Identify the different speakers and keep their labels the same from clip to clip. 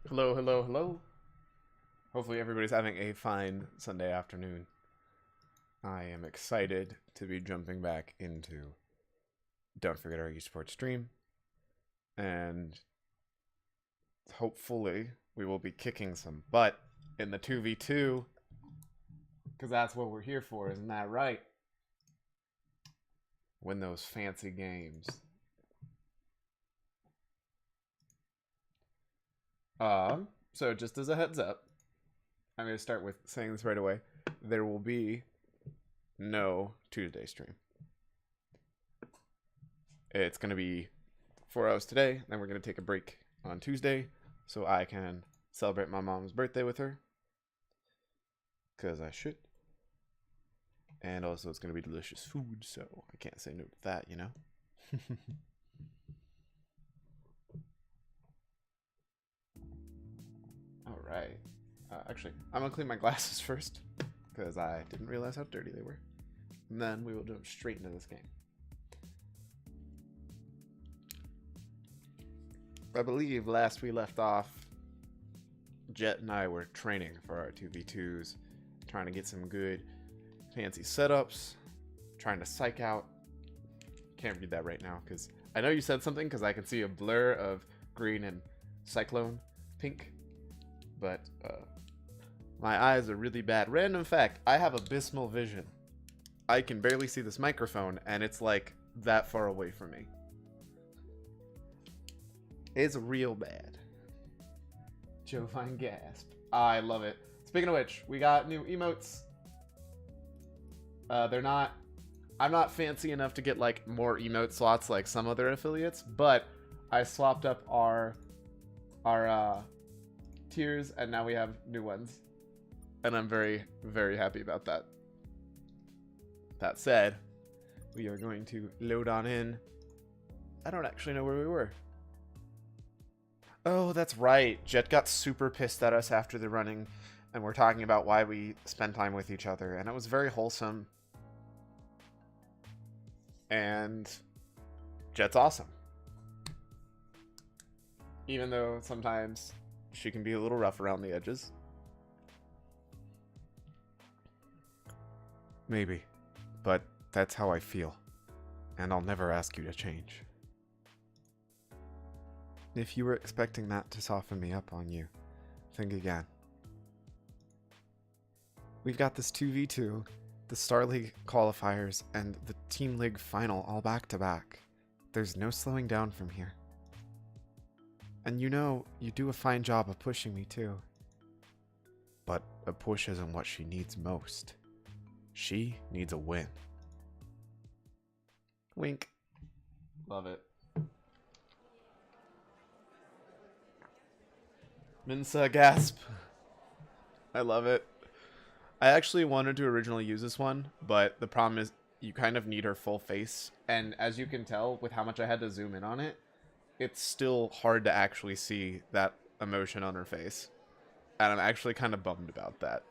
Speaker 1: Hello, hello, hello. Hopefully everybody's having a fine Sunday afternoon. I am excited to be jumping back into Don't Forget Our Esports Dream. And hopefully we will be kicking some butt in the 2v2. Because that's what we're here for, isn't that right? Win those fancy games. So just as a heads up, I'm going to start with saying this right away. There will be no Tuesday stream. It's going to be 4 hours today, then we're going to take a break on Tuesday so I can celebrate my mom's birthday with her. Because I should. And also it's going to be delicious food, so I can't say no to that, you know? Alright. Actually, I'm going to clean my glasses first, because I didn't realize how dirty they were. And then we will jump straight into this game. I believe last we left off, Jet and I were training for our 2v2s, trying to get some good fancy setups, trying to psych out. Can't read that right now, because I know you said something, because I can see a blur of green and cyclone pink. But my eyes are really bad. Random fact, I have abysmal vision. I can barely see this microphone, and it's like that far away from me. It's real bad. Jovine gasp. I love it. Speaking of which, we got new emotes. I'm not fancy enough to get like more emote slots like some other affiliates, but I swapped up our tiers, and now we have new ones, and I'm very, very happy about that. That said, we are going to load on in. I don't actually know where we were. Oh, that's right. Jet got super pissed at us after the running, and we're talking about why we spend time with each other, and it was very wholesome. And Jet's awesome. Even though sometimes she can be a little rough around the edges. Maybe, but that's how I feel, and I'll never ask you to change. If you were expecting that to soften me up on you, think again. We've got this 2v2, the Star League qualifiers, and the Team League final all back to back. There's no slowing down from here. And you know, you do a fine job of pushing me too. But a push isn't what she needs most. She needs a win. Wink. Love it. Minsa gasp. I love it. I actually wanted to originally use this one, but the problem is you kind of need her full face. And as you can tell, with how much I had to zoom in on it, it's still hard to actually see that emotion on her face. And I'm actually kind of bummed about that.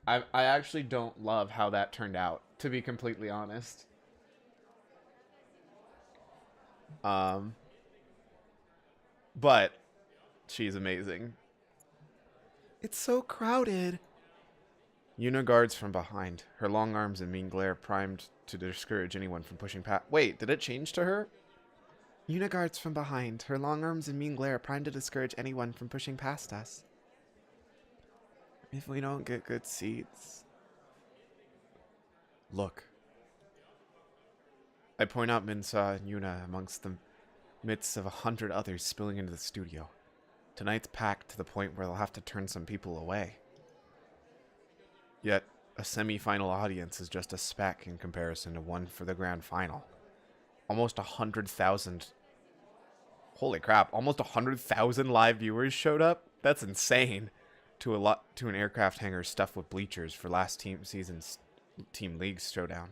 Speaker 1: I actually don't love how that turned out, to be completely honest. But she's amazing. It's so crowded. Yuna guards from behind, her long arms and mean glare primed to discourage anyone from pushing past. Wait, did it change to her? Yuna guards from behind, her long arms and mean glare primed to discourage anyone from pushing past us. If we don't get good seats. Look. I point out Minsa and Yuna amongst the midst of 100 others spilling into the studio. Tonight's packed to the point where they'll have to turn some people away. Yet, a semi-final audience is just a speck in comparison to one for the grand final. Almost 100,000. Holy crap! Almost 100,000 live viewers showed up. That's insane. To an aircraft hangar stuffed with bleachers for last season's Team League showdown.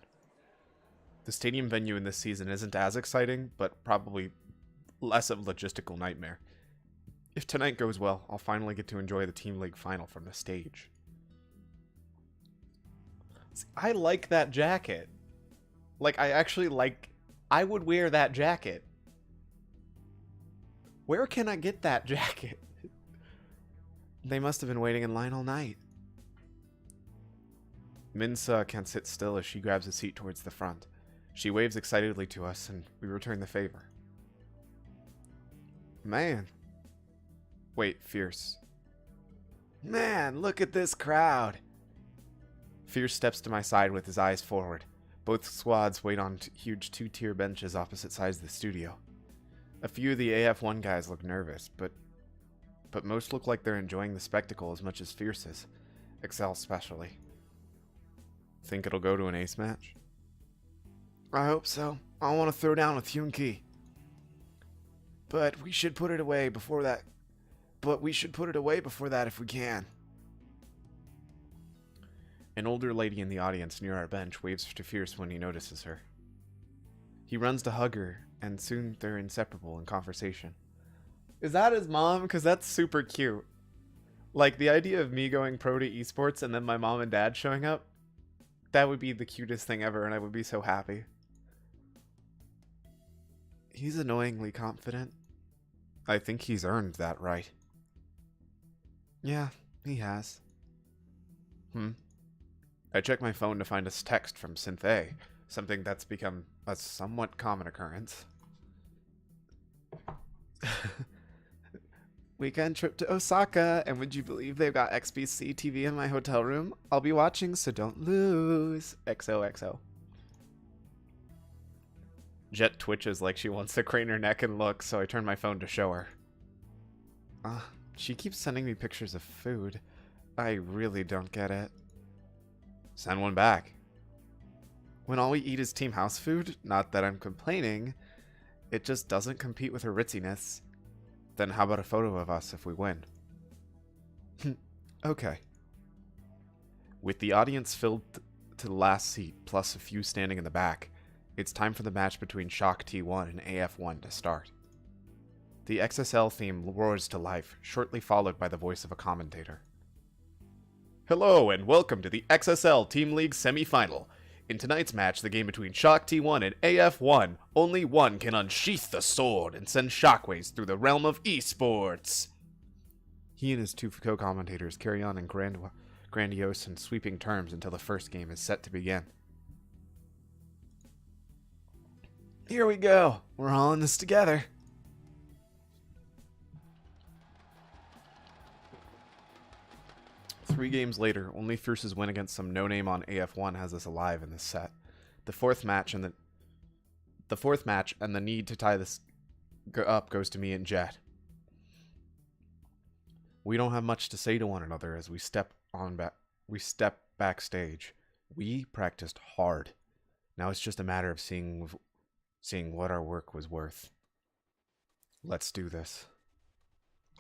Speaker 1: The stadium venue in this season isn't as exciting, but probably less of a logistical nightmare. If tonight goes well, I'll finally get to enjoy the Team League final from the stage. See, I like that jacket. Like, I would wear that jacket. Where can I get that jacket? They must have been waiting in line all night. Minsa can't sit still as she grabs a seat towards the front. She waves excitedly to us, and we return the favor. Man. Wait, Fierce. Man, look at this crowd. Fierce steps to my side with his eyes forward. Both squads wait on huge two-tier benches opposite sides of the studio. A few of the AF1 guys look nervous, but most look like they're enjoying the spectacle as much as Fierce is. Excel especially. Think it'll go to an ace match? I hope so. I want to throw down with Hyun-Ki. But we should put it away before that. If we can. An older lady in the audience near our bench waves to Fierce when he notices her. He runs to hug her, and soon they're inseparable in conversation. Is that his mom? Because that's super cute. Like, the idea of me going pro to esports and then my mom and dad showing up, that would be the cutest thing ever, and I would be so happy. He's annoyingly confident. I think he's earned that right. Yeah, he has. I check my phone to find a text from Synth A, something that's become a somewhat common occurrence. Weekend trip to Osaka, and would you believe they've got XBC TV in my hotel room? I'll be watching, so don't lose. XOXO. Jet twitches like she wants to crane her neck and look, so I turn my phone to show her. She keeps sending me pictures of food. I really don't get it. Send one back. When all we eat is team house food, not that I'm complaining, it just doesn't compete with her ritziness. Then how about a photo of us if we win? Okay. With the audience filled to the last seat, plus a few standing in the back, it's time for the match between Shock T1 and AF1 to start. The XSL theme roars to life, shortly followed by the voice of a commentator. Hello and welcome to the XSL Team League semi-final. In tonight's match, the game between Shock T1 and AF1, only one can unsheath the sword and send shockwaves through the realm of esports. He and his two co-commentators carry on in grandiose and sweeping terms until the first game is set to begin. Here we go. We're all in this together. Three games later, only Fierce's win against some no-name on AF1 has us alive in this set. The fourth match and the need to tie this up goes to me and Jet. We don't have much to say to one another as we step backstage. We practiced hard. Now it's just a matter of seeing what our work was worth. Let's do this.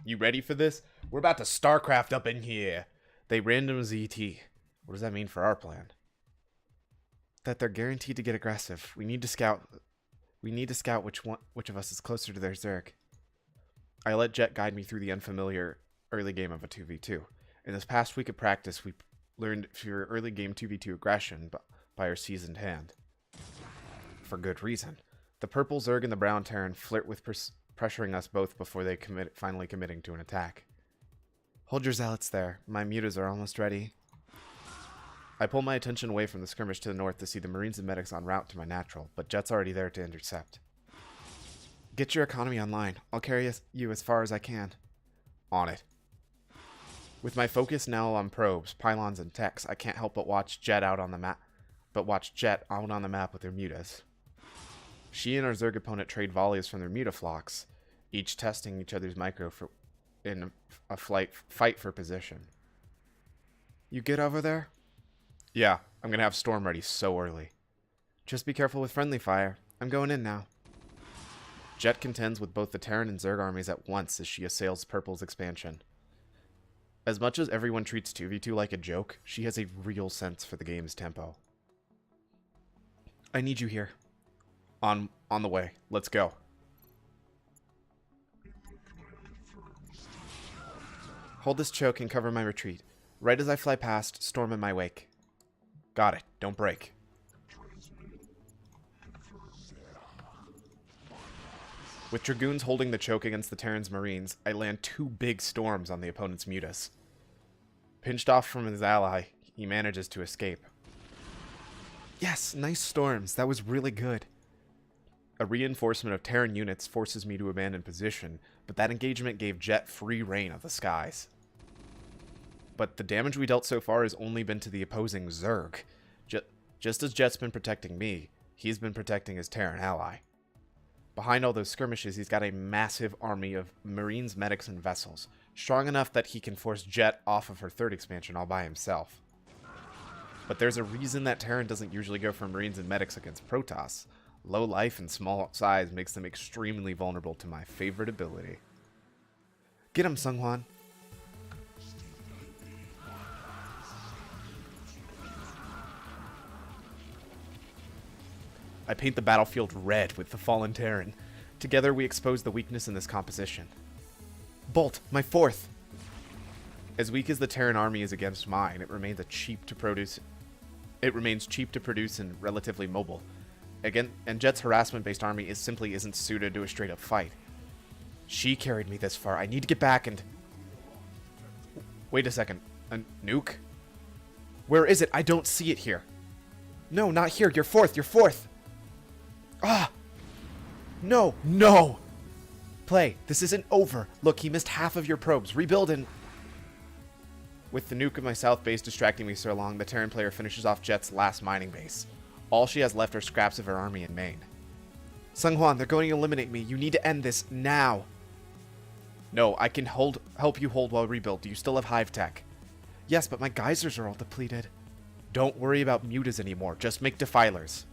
Speaker 1: You ready for this? We're about to Starcraft up in here. They random ZT. What does that mean for our plan? That they're guaranteed to get aggressive. We need to scout which of us is closer to their Zerg. I let Jet guide me through the unfamiliar early game of a 2v2. In this past week of practice, we learned your early game 2v2 aggression by our seasoned hand. For good reason. The purple Zerg and the brown Terran flirt with pressuring us both before they finally committing to an attack. Hold your zealots there. My mutas are almost ready. I pull my attention away from the skirmish to the north to see the Marines and medics en route to my natural, but Jet's already there to intercept. Get your economy online. I'll carry you as far as I can. On it. With my focus now on probes, pylons, and techs, I can't help but watch Jet out on the map with their mutas. She and our Zerg opponent trade volleys from their mutaflocks, each testing each other's micro in a fight for position. You good over there? Yeah, I'm gonna have Storm ready so early. Just be careful with friendly fire. I'm going in now. Jet contends with both the Terran and Zerg armies at once as she assails Purple's expansion. As much as everyone treats 2v2 like a joke, she has a real sense for the game's tempo. I need you here. On the way. Let's go. Hold this choke and cover my retreat. Right as I fly past, Storm in my wake. Got it. Don't break. With Dragoons holding the choke against the Terran's Marines, I land two big storms on the opponent's mutas. Pinched off from his ally, he manages to escape. Yes, nice storms. That was really good. A reinforcement of Terran units forces me to abandon position, but that engagement gave Jet free reign of the skies. But the damage we dealt so far has only been to the opposing Zerg. Just as Jet's been protecting me, he's been protecting his Terran ally. Behind all those skirmishes, he's got a massive army of Marines, medics, and vessels, strong enough that he can force Jet off of her third expansion all by himself. But there's a reason that Terran doesn't usually go for Marines and medics against Protoss. Low life and small size makes them extremely vulnerable to my favorite ability. Get him, Seonghwan. I paint the battlefield red with the fallen Terran. Together we expose the weakness in this composition. Bolt, my fourth! As weak as the Terran army is against mine, it remains cheap to produce and relatively mobile. Again, and Jet's harassment-based army isn't suited to a straight-up fight. She carried me this far. I need to get back and... Wait a second. A nuke? Where is it? I don't see it here. No, not here. You're fourth. You're fourth. Ah! No. No! Play. This isn't over. Look, he missed half of your probes. Rebuild and... With the nuke of my south base distracting me so long, the Terran player finishes off Jet's last mining base. All she has left are scraps of her army in Maine. Seonghwan, they're going to eliminate me. You need to end this now. No, I can help you hold while rebuild. Do you still have hive tech? Yes, but my geysers are all depleted. Don't worry about mutas anymore. Just make defilers.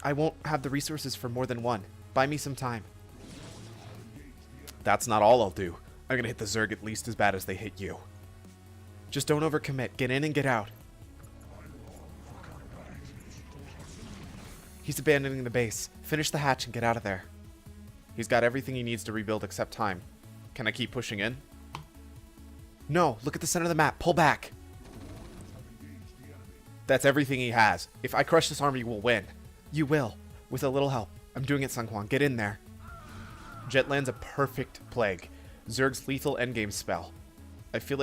Speaker 1: I won't have the resources for more than one. Buy me some time. That's not all I'll do. I'm gonna hit the Zerg at least as bad as they hit you. Just don't overcommit. Get in and get out. He's abandoning the base. Finish the hatch and get out of there. He's got everything he needs to rebuild except time. Can I keep pushing in? No, look at the center of the map. Pull back. That's everything he has. If I crush this army, we'll win. You will. With a little help. I'm doing it, Seonghwan. Get in there. Jet lands a perfect plague. Zerg's lethal endgame spell. I feel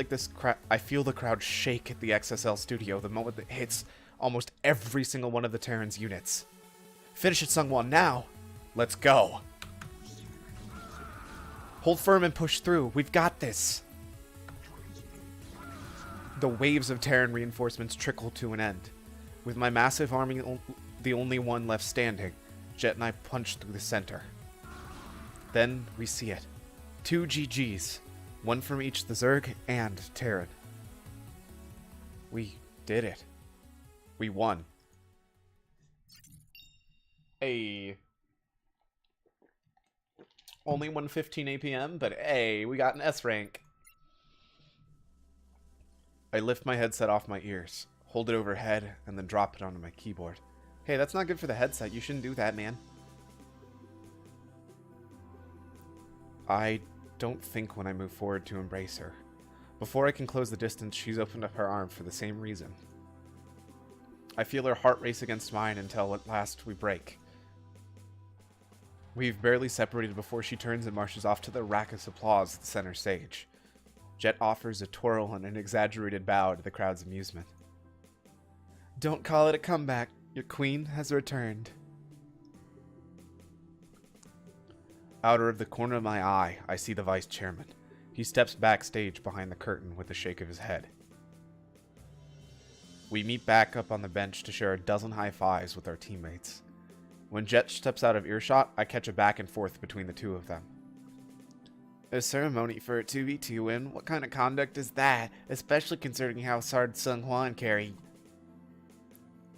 Speaker 1: the crowd shake at the XSL studio the moment it hits almost every single one of the Terran's units. Finish it, Seonghwan, now! Let's go! Hold firm and push through. We've got this! The waves of Terran reinforcements trickle to an end. With my massive army the only one left standing, Jet and I punch through the center. Then we see it. 2 GGs. One from each the Zerg and Terran. We did it. We won. Hey. Only 1:15 APM, but hey, we got an S rank. I lift my headset off my ears, hold it overhead, and then drop it onto my keyboard. Hey, that's not good for the headset. You shouldn't do that, man. I don't think when I move forward to embrace her. Before I can close the distance, she's opened up her arm for the same reason. I feel her heart race against mine until at last we break. We've barely separated before she turns and marches off to the raucous applause at the center stage. Jet offers a twirl and an exaggerated bow to the crowd's amusement. Don't call it a comeback. Your queen has returned. Out of the corner of my eye, I see the vice chairman. He steps backstage behind the curtain with a shake of his head. We meet back up on the bench to share a dozen high fives with our teammates. When Jet steps out of earshot, I catch a back and forth between the two of them. A ceremony for a 2v2 win? What kind of conduct is that? Especially considering how hard Seonghwan carried.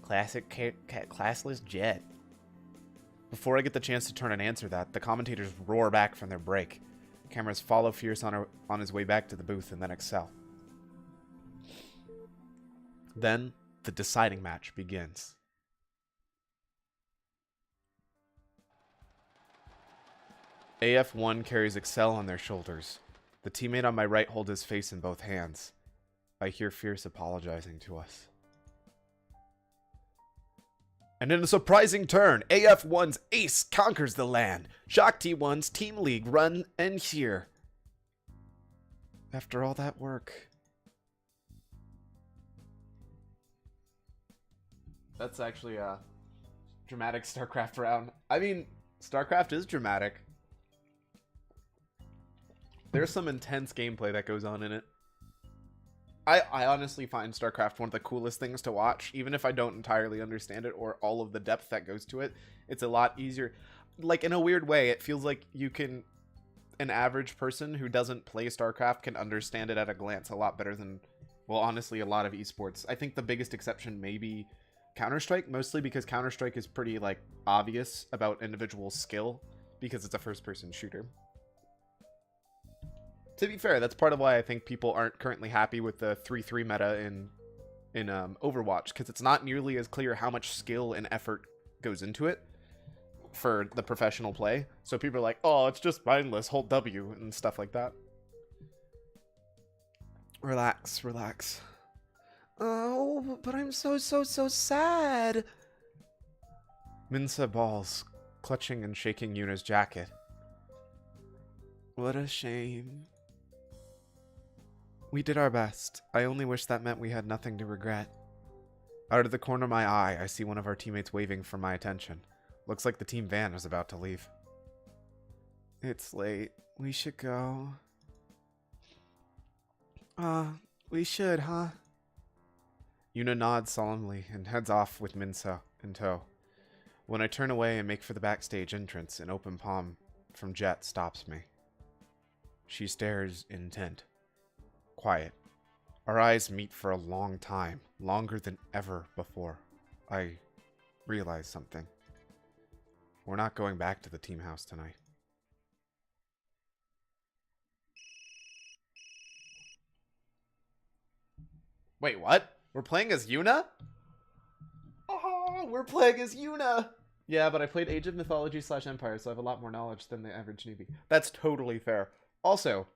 Speaker 1: Classic classless Jet. Before I get the chance to turn and answer that, the commentators roar back from their break. Cameras follow Fierce on his way back to the booth and then Excel. Then, the deciding match begins. AF1 carries Excel on their shoulders. The teammate on my right holds his face in both hands. I hear Fierce apologizing to us. And in a surprising turn, AF1's ace conquers the land. Shock T1's Team League run ends here. After all that work, That's actually a dramatic StarCraft round. I mean, StarCraft is dramatic. There's some intense gameplay that goes on in it. I honestly find StarCraft one of the coolest things to watch, even if I don't entirely understand it or all of the depth that goes to it. It's a lot easier. Like, in a weird way, it feels like an average person who doesn't play StarCraft can understand it at a glance a lot better than, well, honestly, a lot of esports. I think the biggest exception may be Counter-Strike, mostly because Counter-Strike is pretty, like, obvious about individual skill because it's a first-person shooter. To be fair, that's part of why I think people aren't currently happy with the 3-3 meta in Overwatch, because it's not nearly as clear how much skill and effort goes into it for the professional play. So people are like, oh, it's just mindless, hold W, and stuff like that. Relax, relax. Oh, but I'm so sad. Minsa balls, clutching and shaking Yuna's jacket. What a shame. We did our best. I only wish that meant we had nothing to regret. Out of the corner of my eye, I see one of our teammates waving for my attention. Looks like the team van is about to leave. It's late. We should go. We should, huh? Yuna nods solemnly and heads off with Minsa in tow. When I turn away and make for the backstage entrance, an open palm from Jet stops me. She stares intent. Quiet. Our eyes meet for a long time, longer than ever before. I realize something. We're not going back to the team house tonight. Wait, what? We're playing as Yuna? Oh, we're playing as Yuna! Yeah, but I played Age of Mythology / Empire, so I have a lot more knowledge than the average newbie. That's totally fair. Also,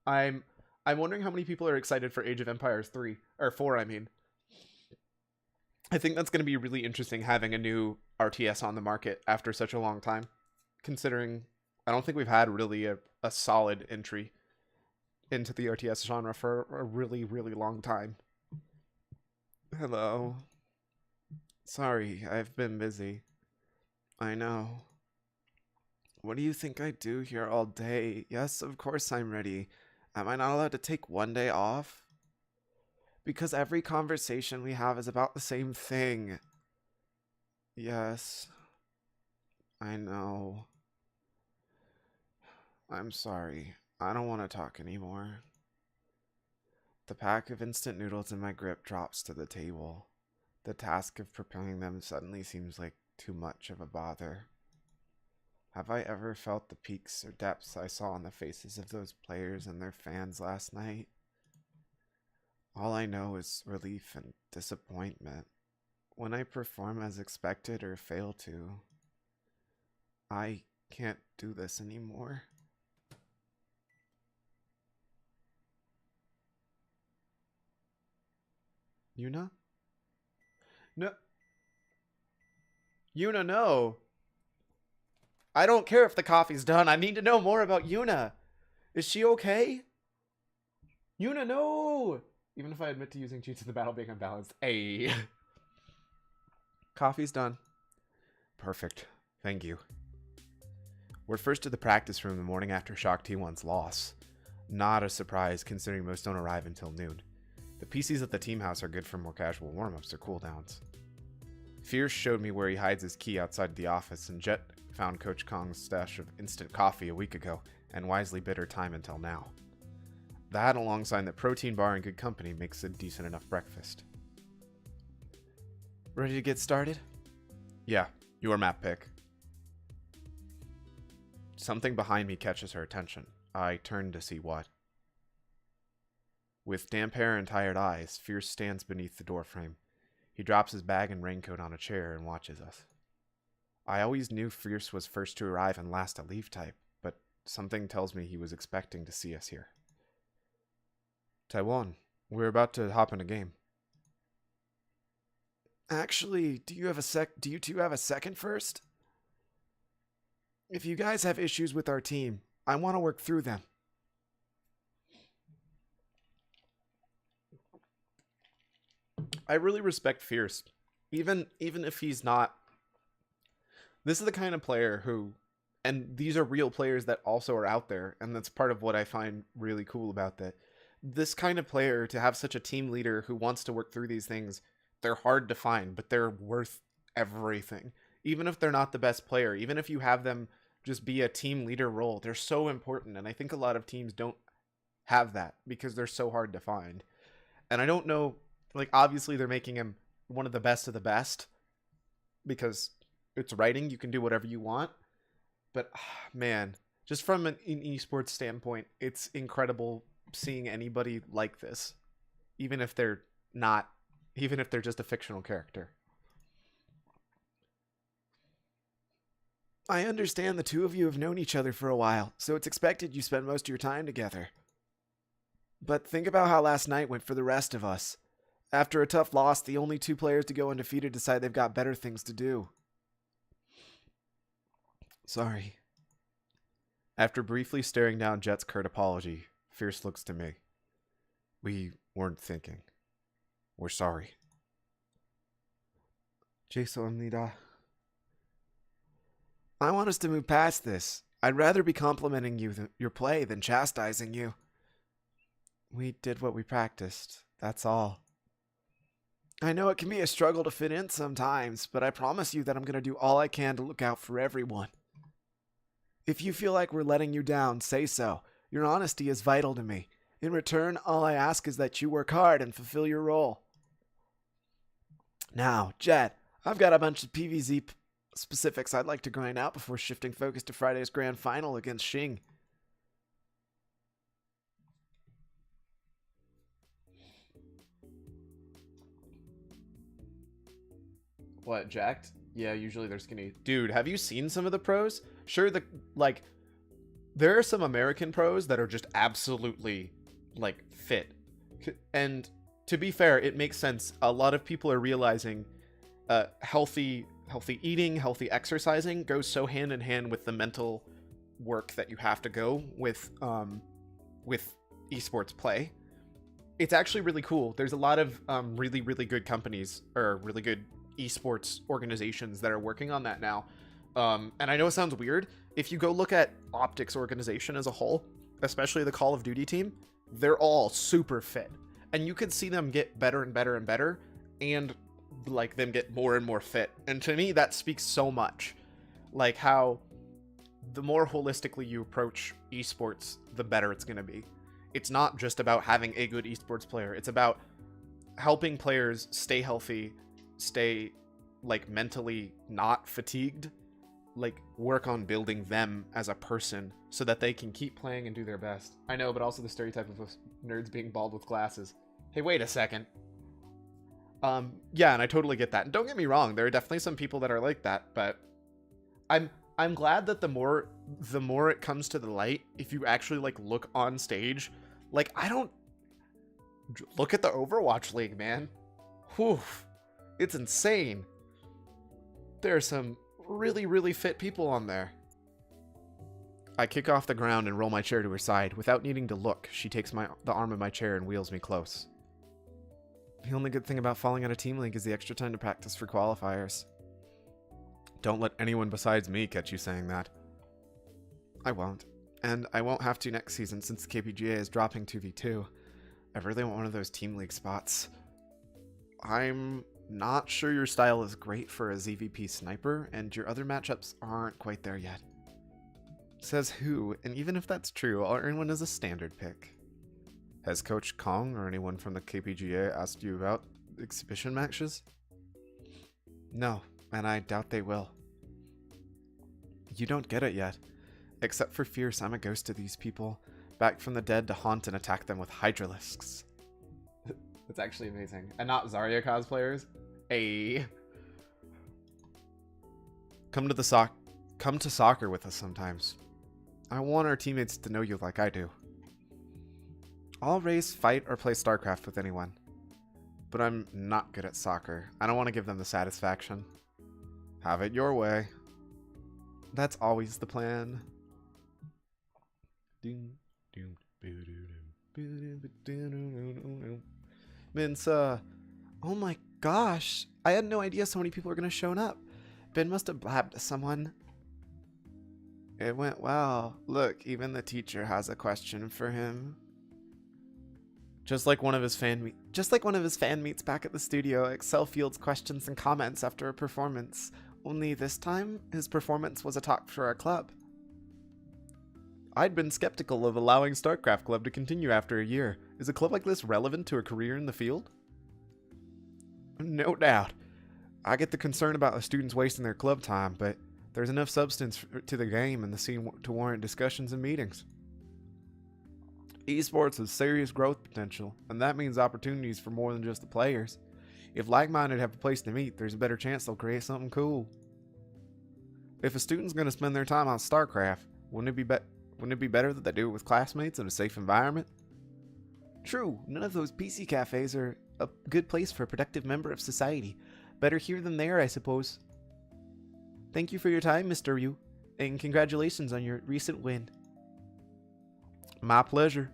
Speaker 1: I'm wondering how many people are excited for Age of Empires 3, or 4, I mean. I think that's going to be really interesting having a new RTS on the market after such a long time, considering I don't think we've had really a solid entry into the RTS genre for a really, really long time. Hello. Sorry, I've been busy. I know. What do you think I do here all day? Yes, of course I'm ready. Am I not allowed to take one day off? Because every conversation we have is about the same thing. Yes. I know. I'm sorry. I don't want to talk anymore. The pack of instant noodles in my grip drops to the table. The task of preparing them suddenly seems like too much of a bother. Have I ever felt the peaks or depths I saw on the faces of those players and their fans last night? All I know is relief and disappointment. When I perform as expected or fail to, I can't do this anymore. Yuna? No. Yuna, no. I don't care if the coffee's done. I need to know more about Yuna. Is she okay? Yuna, no! Even if I admit to using cheats in the battle being unbalanced. Ayy. Coffee's done. Perfect. Thank you. We're first to the practice room the morning after Shock T1's loss. Not a surprise considering most don't arrive until noon. The PCs at the team house are good for more casual warm-ups or cooldowns. Fierce showed me where he hides his key outside the office, and Jet found Coach Kong's stash of instant coffee a week ago and wisely bid her time until now. That, alongside the protein bar and good company, makes a decent enough breakfast. Ready to get started? Yeah, your map pick. Something behind me catches her attention. I turn to see what. With damp hair and tired eyes, Fierce stands beneath the doorframe. He drops his bag and raincoat on a chair and watches us. I always knew Fierce was first to arrive and last to leave type, but something tells me he was expecting to see us here. Taiwan, we're about to hop in a game. Actually, do you two have a second first? If you guys have issues with our team, I want to work through them. I really respect Fierce Even if he's not, this is the kind of player who, and these are real players that also are out there, and that's part of what I find really cool about that. This kind of player, to have such a team leader who wants to work through these things, they're hard to find, but they're worth everything. Even if they're not the best player, even if you have them just be a team leader role, they're so important. And I think a lot of teams don't have that because they're so hard to find. And I don't know, like, obviously they're making him one of the best because it's writing, you can do whatever you want. But man, just from an esports standpoint, it's incredible seeing anybody like this, even if they're not, even if they're just a fictional character. I understand the two of you have known each other for a while, so it's expected you spend most of your time together. But think about how last night went for the rest of us. After a tough loss, the only two players to go undefeated decide they've got better things to do. Sorry. After briefly staring down Jet's curt apology, Fierce looks to me. We weren't thinking. We're sorry. 죄송합니다. I want us to move past this. I'd rather be complimenting your play than chastising you. We did what we practiced. That's all. I know it can be a struggle to fit in sometimes, but I promise you that I'm going to do all I can to look out for everyone. If you feel like we're letting you down, say so. Your honesty is vital to me. In return, all I ask is that you work hard and fulfill your role. Now, Jet, I've got a bunch of PvZ specifics I'd like to grind out before shifting focus to Friday's grand final against Xing. What, jacked? Yeah, usually they're skinny. Dude, have you seen some of the pros? Sure, there are some American pros that are just absolutely, fit. And to be fair, it makes sense. A lot of people are realizing healthy eating, healthy exercising goes so hand in hand with the mental work that you have to go with esports play. It's actually really cool. There's a lot of really, really good companies or really good esports organizations that are working on that now. And I know it sounds weird. If you go look at Optic's organization as a whole, especially the Call of Duty team, they're all super fit. And you can see them get better and better and better, and them get more and more fit. And to me, that speaks so much. Like how the more holistically you approach esports, the better it's going to be. It's not just about having a good esports player. It's about helping players stay healthy, stay mentally not fatigued, work on building them as a person so that they can keep playing and do their best. I know, but also the stereotype of nerds being bald with glasses. Hey, wait a second. Yeah, and I totally get that. And don't get me wrong, there are definitely some people that are like that, but I'm glad that the more it comes to the light, if you actually look on stage, I don't look at the Overwatch League, man. Whew. It's insane. There are some really, really fit people on there. I kick off the ground and roll my chair to her side. Without needing to look, she takes the arm of my chair and wheels me close. The only good thing about falling out of Team League is the extra time to practice for qualifiers. Don't let anyone besides me catch you saying that. I won't. And I won't have to next season since the KPGA is dropping 2v2. I really want one of those Team League spots. I'm not sure your style is great for a ZVP sniper, and your other matchups aren't quite there yet. Says who, and even if that's true, I'll earn one as a standard pick. Has Coach Kong or anyone from the KPGA asked you about exhibition matches? No, and I doubt they will. You don't get it yet. Except for Fierce, I'm a ghost to these people, back from the dead to haunt and attack them with hydralisks. That's actually amazing. And not Zarya cosplayers. Ayy. Come to soccer with us sometimes. I want our teammates to know you like I do. I'll race, fight, or play Starcraft with anyone. But I'm not good at soccer. I don't want to give them the satisfaction. Have it your way. That's always the plan. Mince, oh my gosh, I had no idea so many people were going to show up. Ben must have blabbed to someone. It went well. Look, even the teacher has a question for him. Just like one of his fan meets back at the studio, Excel fields questions and comments after a performance. Only this time, his performance was a talk for our club. I'd been skeptical of allowing Starcraft Club to continue after a year. Is a club like this relevant to a career in the field? No doubt. I get the concern about the students wasting their club time, but there's enough substance to the game and the scene to warrant discussions and meetings. Esports has serious growth potential, and that means opportunities for more than just the players. If like-minded have a place to meet, there's a better chance they'll create something cool. If a student's going to spend their time on Starcraft, wouldn't it be better that they do it with classmates in a safe environment? True, none of those PC cafes are a good place for a productive member of society. Better here than there, I suppose. Thank you for your time, Mr. Ryu, and congratulations on your recent win. My pleasure.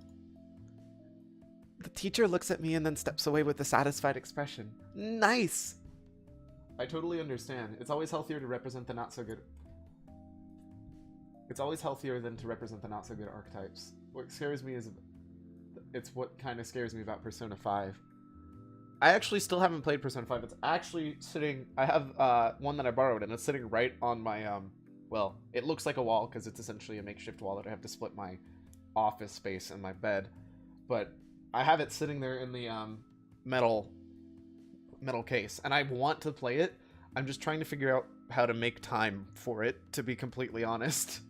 Speaker 1: The teacher looks at me and then steps away with a satisfied expression. Nice! I totally understand. It's always healthier to represent the not-so-good... It's always healthier than to represent the not-so-good archetypes. What scares me is... It's what kind of scares me about Persona 5. I actually still haven't played Persona 5. It's actually sitting... I have one that I borrowed, and it's sitting right on my... Well, it looks like a wall, because it's essentially a makeshift wall that I have to split my office space and my bed. But I have it sitting there in the metal case, and I want to play it. I'm just trying to figure out how to make time for it, to be completely honest.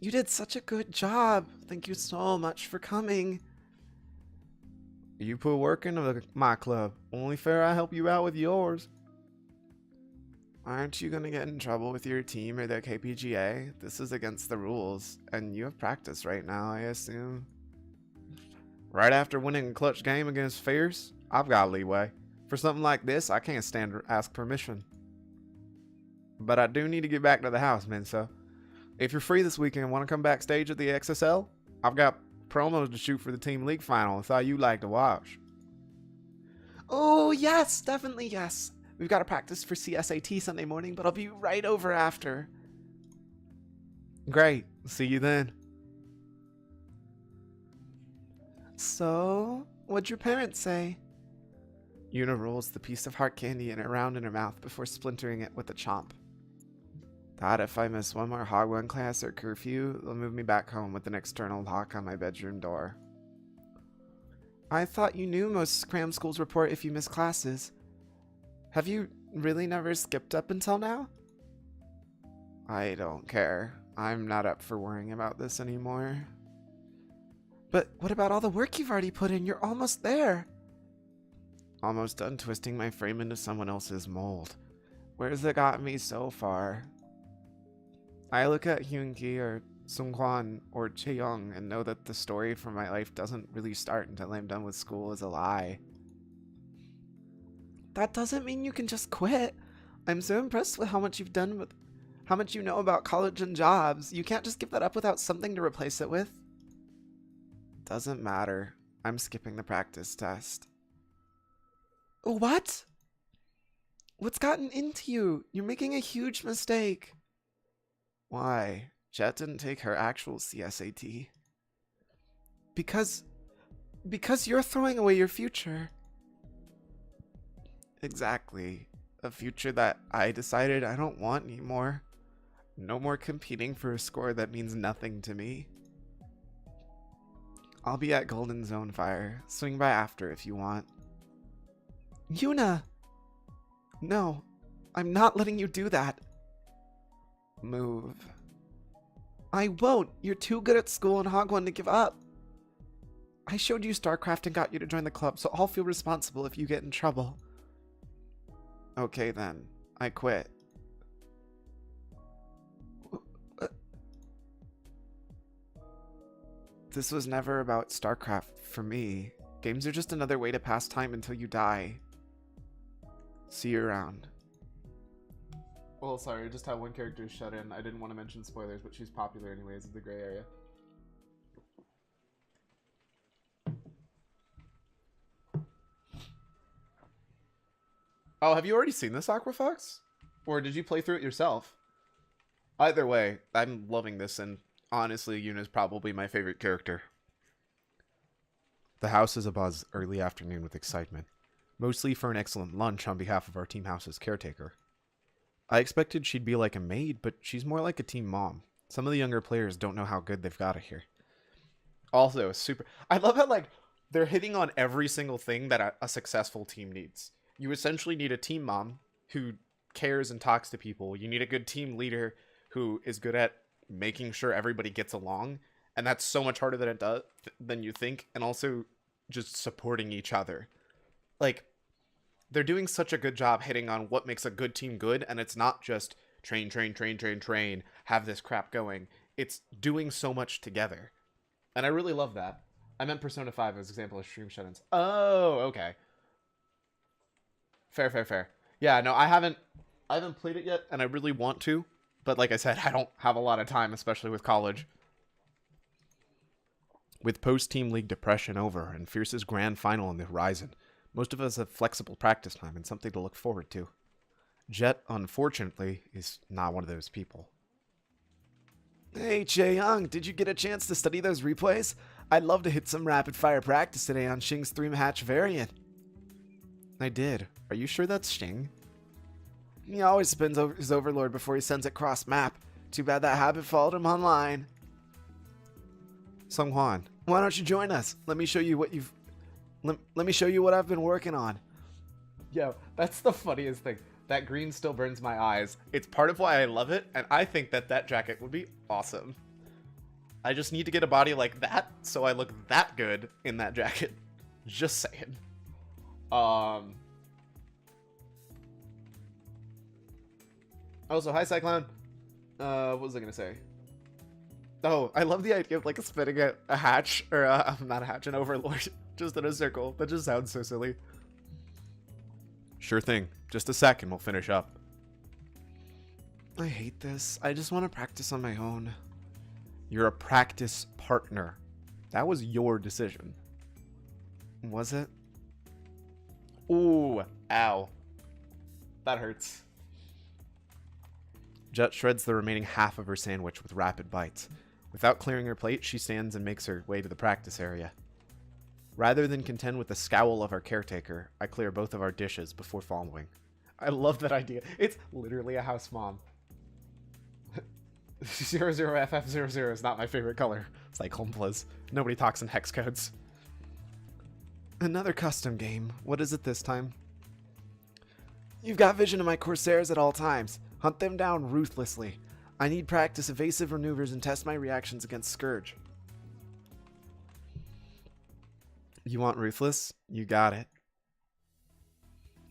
Speaker 1: You did such a good job. Thank you so much for coming. You put work into my club. Only fair I help you out with yours. Aren't you gonna get in trouble with your team or the KPGA? This is against the rules, and you have practice right now, I assume. Right after winning a clutch game against Fierce, I've got leeway. For something like this, I can't stand to ask permission. But I do need to get back to the house, Minso. If you're free this weekend and want to come backstage at the XSL, I've got promos to shoot for the Team League final. I thought you'd like to watch. Oh, yes, definitely yes. We've got to practice for CSAT Sunday morning, but I'll be right over after. Great. See you then. So, what'd your parents say? Una rolls the piece of heart candy around in her mouth before splintering it with a chomp. Thought if I miss one more Hogwarts class or curfew, they'll move me back home with an external lock on my bedroom door. I thought you knew most cram schools report if you miss classes. Have you really never skipped up until now? I don't care. I'm not up for worrying about this anymore. But what about all the work you've already put in? You're almost there. Almost done twisting my frame into someone else's mold. Where's it got me so far? I look at Hyunki or Sungkwan or Chaeyoung and know that the story for my life doesn't really start until I'm done with school is a lie. That doesn't mean you can just quit. I'm so impressed with how much you've done with how much you know about college and jobs. You can't just give that up without something to replace it with. Doesn't matter. I'm skipping the practice test. What? What's gotten into you? You're making a huge mistake. Why? Jet didn't take her actual CSAT. Because you're throwing away your future. Exactly. A future that I decided I don't want anymore. No more competing for a score that means nothing to me. I'll be at Golden Zone Fire. Swing by after if you want. Yuna! No, I'm not letting you do that. Move. I won't. You're too good at school and Hogwarts to give up. I showed you Starcraft and got you to join the club, so I'll feel responsible if you get in trouble. Okay then. I quit. This was never about Starcraft for me. Games are just another way to pass time until you die. See you around. Well, sorry, just how one character is shut in. I didn't want to mention spoilers, but she's popular anyways in the gray area. Oh, have you already seen this, Aquafox? Or did you play through it yourself? Either way, I'm loving this, and honestly, Yuna's probably my favorite character. The house is abuzz early afternoon with excitement, mostly for an excellent lunch on behalf of our team house's caretaker. I expected she'd be like a maid, but she's more like a team mom. Some of the younger players don't know how good they've got it here. Also, I love how, like, they're hitting on every single thing that a successful team needs. You essentially need a team mom who cares and talks to people. You need a good team leader who is good at making sure everybody gets along. And that's so much harder than you think. And also just supporting each other. Like, they're doing such a good job hitting on what makes a good team good. And it's not just train, have this crap going. It's doing so much together. And I really love that. I meant Persona 5 as an example of stream shut-ins. Oh, okay. Fair. Yeah, no, I haven't played it yet, and I really want to. But like I said, I don't have a lot of time, especially with college. With post-team league depression over and Fierce's grand final on the horizon, most of us have flexible practice time and something to look forward to. Jet, unfortunately, is not one of those people.
Speaker 2: Hey, Chae-young, did you get a chance to study those replays? I'd love to hit some rapid-fire practice today on Xing's 3-match variant.
Speaker 1: I did. Are you sure that's Xing?
Speaker 2: He always spins his overlord before he sends it cross-map. Too bad that habit followed him online.
Speaker 1: Sunghuan,
Speaker 2: why don't you join us? Let me show you what Let me show you what I've been working on.
Speaker 1: Yo, that's the funniest thing. That green still burns my eyes. It's part of why I love it, and I think that jacket would be awesome. I just need to get a body like that, so I look that good in that jacket. Just saying. Also, hi Cyclone. What was I gonna say? Oh, I love the idea of like spinning a hatch, or not a hatch, an overlord, just in a circle. That just sounds so silly. Sure thing. Just a sec and we'll finish up.
Speaker 2: I hate this. I just want to practice on my own.
Speaker 1: You're a practice partner. That was your decision.
Speaker 2: Was it?
Speaker 1: Ooh, ow. That hurts. Jet shreds the remaining half of her sandwich with rapid bites. Without clearing her plate, she stands and makes her way to the practice area. Rather than contend with the scowl of our caretaker, I clear both of our dishes before following. I love that idea. It's literally a house mom. 00FF00 is not my favorite color. It's like Homeplays. Nobody talks in hex codes.
Speaker 2: Another custom game. What is it this time? You've got vision of my Corsairs at all times. Hunt them down ruthlessly. I need practice evasive maneuvers and test my reactions against Scourge.
Speaker 1: You want ruthless? You got it.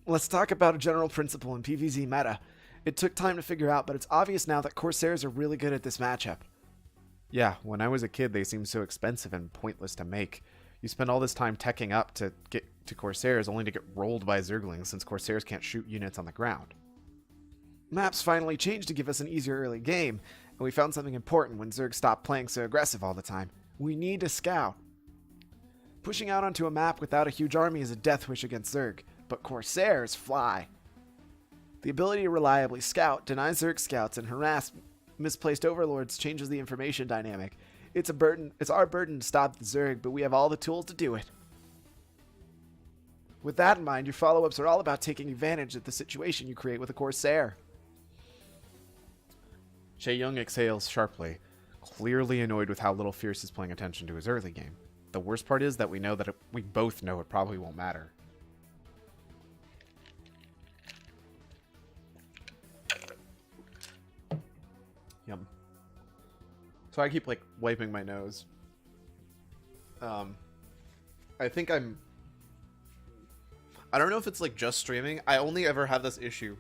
Speaker 2: Let's talk about a general principle in PvZ meta. It took time to figure out, but it's obvious now that Corsairs are really good at this matchup.
Speaker 1: Yeah, when I was a kid, they seemed so expensive and pointless to make. You spend all this time teching up to get to Corsairs only to get rolled by Zerglings since Corsairs can't shoot units on the ground.
Speaker 2: Maps finally changed to give us an easier early game, and we found something important when Zerg stopped playing so aggressive all the time. We need to scout. Pushing out onto a map without a huge army is a death wish against Zerg, but Corsairs fly. The ability to reliably scout, deny Zerg scouts, and harass misplaced overlords changes the information dynamic. It's our burden to stop the Zerg, but we have all the tools to do it. With that in mind, your follow-ups are all about taking advantage of the situation you create with a Corsair.
Speaker 1: Chae-young exhales sharply, clearly annoyed with how little Fierce is paying attention to his early game. The worst part is that we both know it probably won't matter. Yum. So I keep like wiping my nose. I think I don't know if it's like just streaming. I only ever have this issue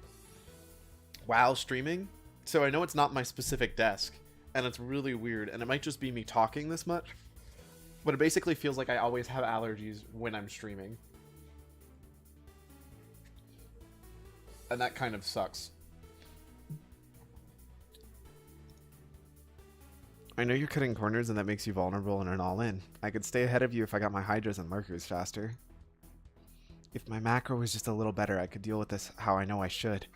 Speaker 1: while streaming. So I know it's not my specific desk, and it's really weird, and it might just be me talking this much, but it basically feels like I always have allergies when I'm streaming. And that kind of sucks. I know you're cutting corners and that makes you vulnerable in an all-in. I could stay ahead of you if I got my Hydras and Markers faster.
Speaker 2: If my macro was just a little better, I could deal with this how I know I should.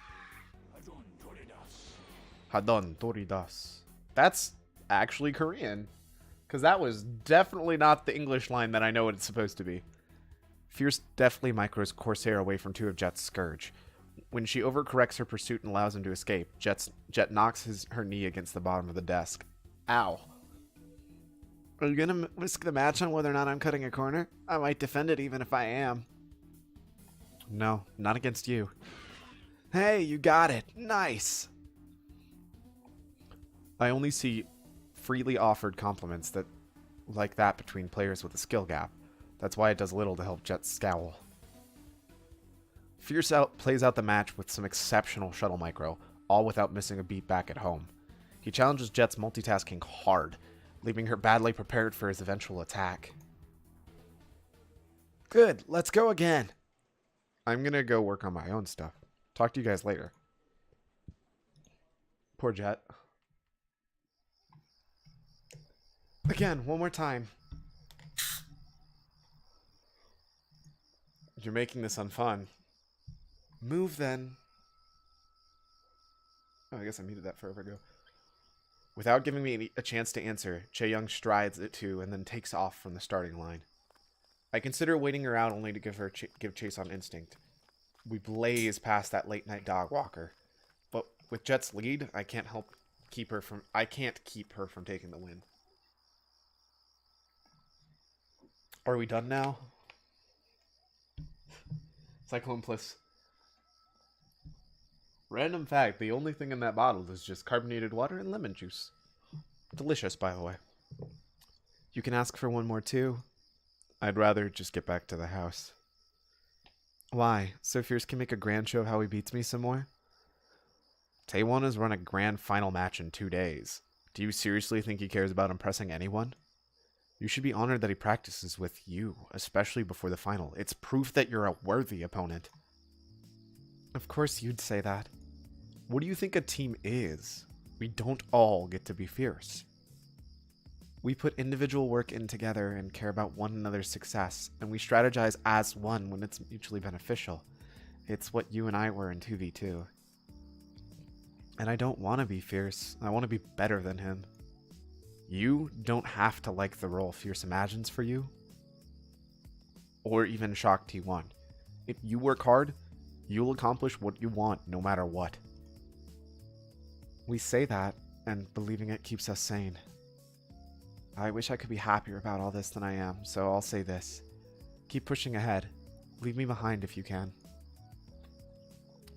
Speaker 1: Hadon Toridas. That's actually Korean. Because that was definitely not the English line that I know what it's supposed to be.
Speaker 2: Fierce deftly micros Corsair away from 2 of Jet's Scourge. When she overcorrects her pursuit and allows him to escape, Jet knocks her knee against the bottom of the desk. Ow. Are you gonna risk the match on whether or not I'm cutting a corner? I might defend it even if I am. No, not against you. Hey, you got it. Nice.
Speaker 1: I only see freely offered compliments like that between players with a skill gap. That's why it does little to help Jet scowl.
Speaker 2: Fierce plays out the match with some exceptional shuttle micro, all without missing a beat back at home. He challenges Jet's multitasking hard, leaving her badly prepared for his eventual attack. Good, let's go again.
Speaker 1: I'm gonna go work on my own stuff. Talk to you guys later. Poor Jet.
Speaker 2: Again, one more time.
Speaker 1: You're making this unfun.
Speaker 2: Move then.
Speaker 1: Oh, I guess I muted that forever ago. Without giving me a chance to answer, Chae-Young strides it too and then takes off from the starting line. I consider waiting her out only to give chase on instinct. We blaze past that late night dog walker, but with Jet's lead, I can't keep her from taking the win. Are we done now? Cyclone Plus. Random fact, the only thing in that bottle is just carbonated water and lemon juice. Delicious, by the way.
Speaker 2: You can ask for one more too.
Speaker 1: I'd rather just get back to the house.
Speaker 2: Why? So Fierce can make a grand show of how he beats me some more?
Speaker 1: Taewon has run a grand final match in 2 days. Do you seriously think he cares about impressing anyone? You should be honored that he practices with you, especially before the final. It's proof that you're a worthy opponent.
Speaker 2: Of course you'd say that.
Speaker 1: What do you think a team is? We don't all get to be fierce.
Speaker 2: We put individual work in together and care about one another's success, and we strategize as one when it's mutually beneficial. It's what you and I were in 2v2. And I don't want to be fierce. I want to be better than him.
Speaker 1: You don't have to like the role Fierce imagines for you, or even Shock T1. If you work hard, you'll accomplish what you want no matter what.
Speaker 2: We say that, and believing it keeps us sane. I wish I could be happier about all this than I am, so I'll say this. Keep pushing ahead. Leave me behind if you can.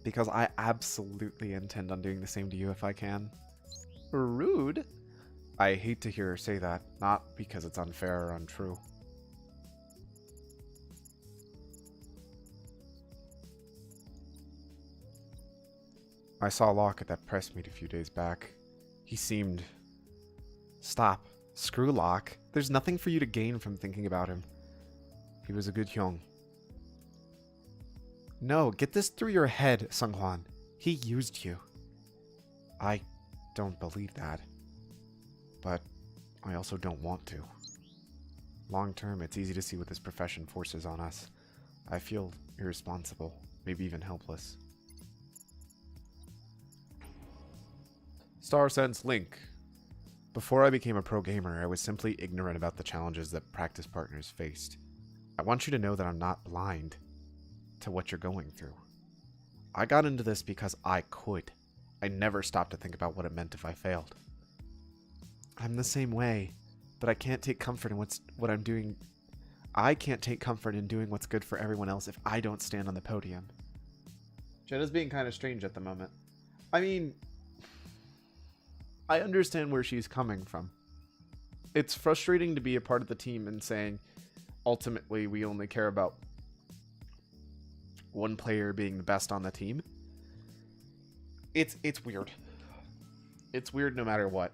Speaker 2: Because I absolutely intend on doing the same to you if I can.
Speaker 1: Rude. I hate to hear her say that, not because it's unfair or untrue. I saw Locke at that press meet a few days back. He seemed...
Speaker 2: Stop. Screw Locke. There's nothing for you to gain from thinking about him.
Speaker 1: He was a good Hyung.
Speaker 2: No, get this through your head, Sunghwan. He used you.
Speaker 1: I don't believe that. But I also don't want to. Long term, it's easy to see what this profession forces on us. I feel irresponsible, maybe even helpless. Star Sense Link. Before I became a pro gamer, I was simply ignorant about the challenges that practice partners faced. I want you to know that I'm not blind to what you're going through. I got into this because I could. I never stopped to think about what it meant if I failed.
Speaker 2: I'm the same way, but I can't take comfort in what I'm doing. I can't take comfort in doing what's good for everyone else if I don't stand on the podium.
Speaker 1: Jenna's being kind of strange at the moment. I mean, I understand where she's coming from. It's frustrating to be a part of the team and saying, ultimately, we only care about one player being the best on the team. It's weird. It's weird no matter what.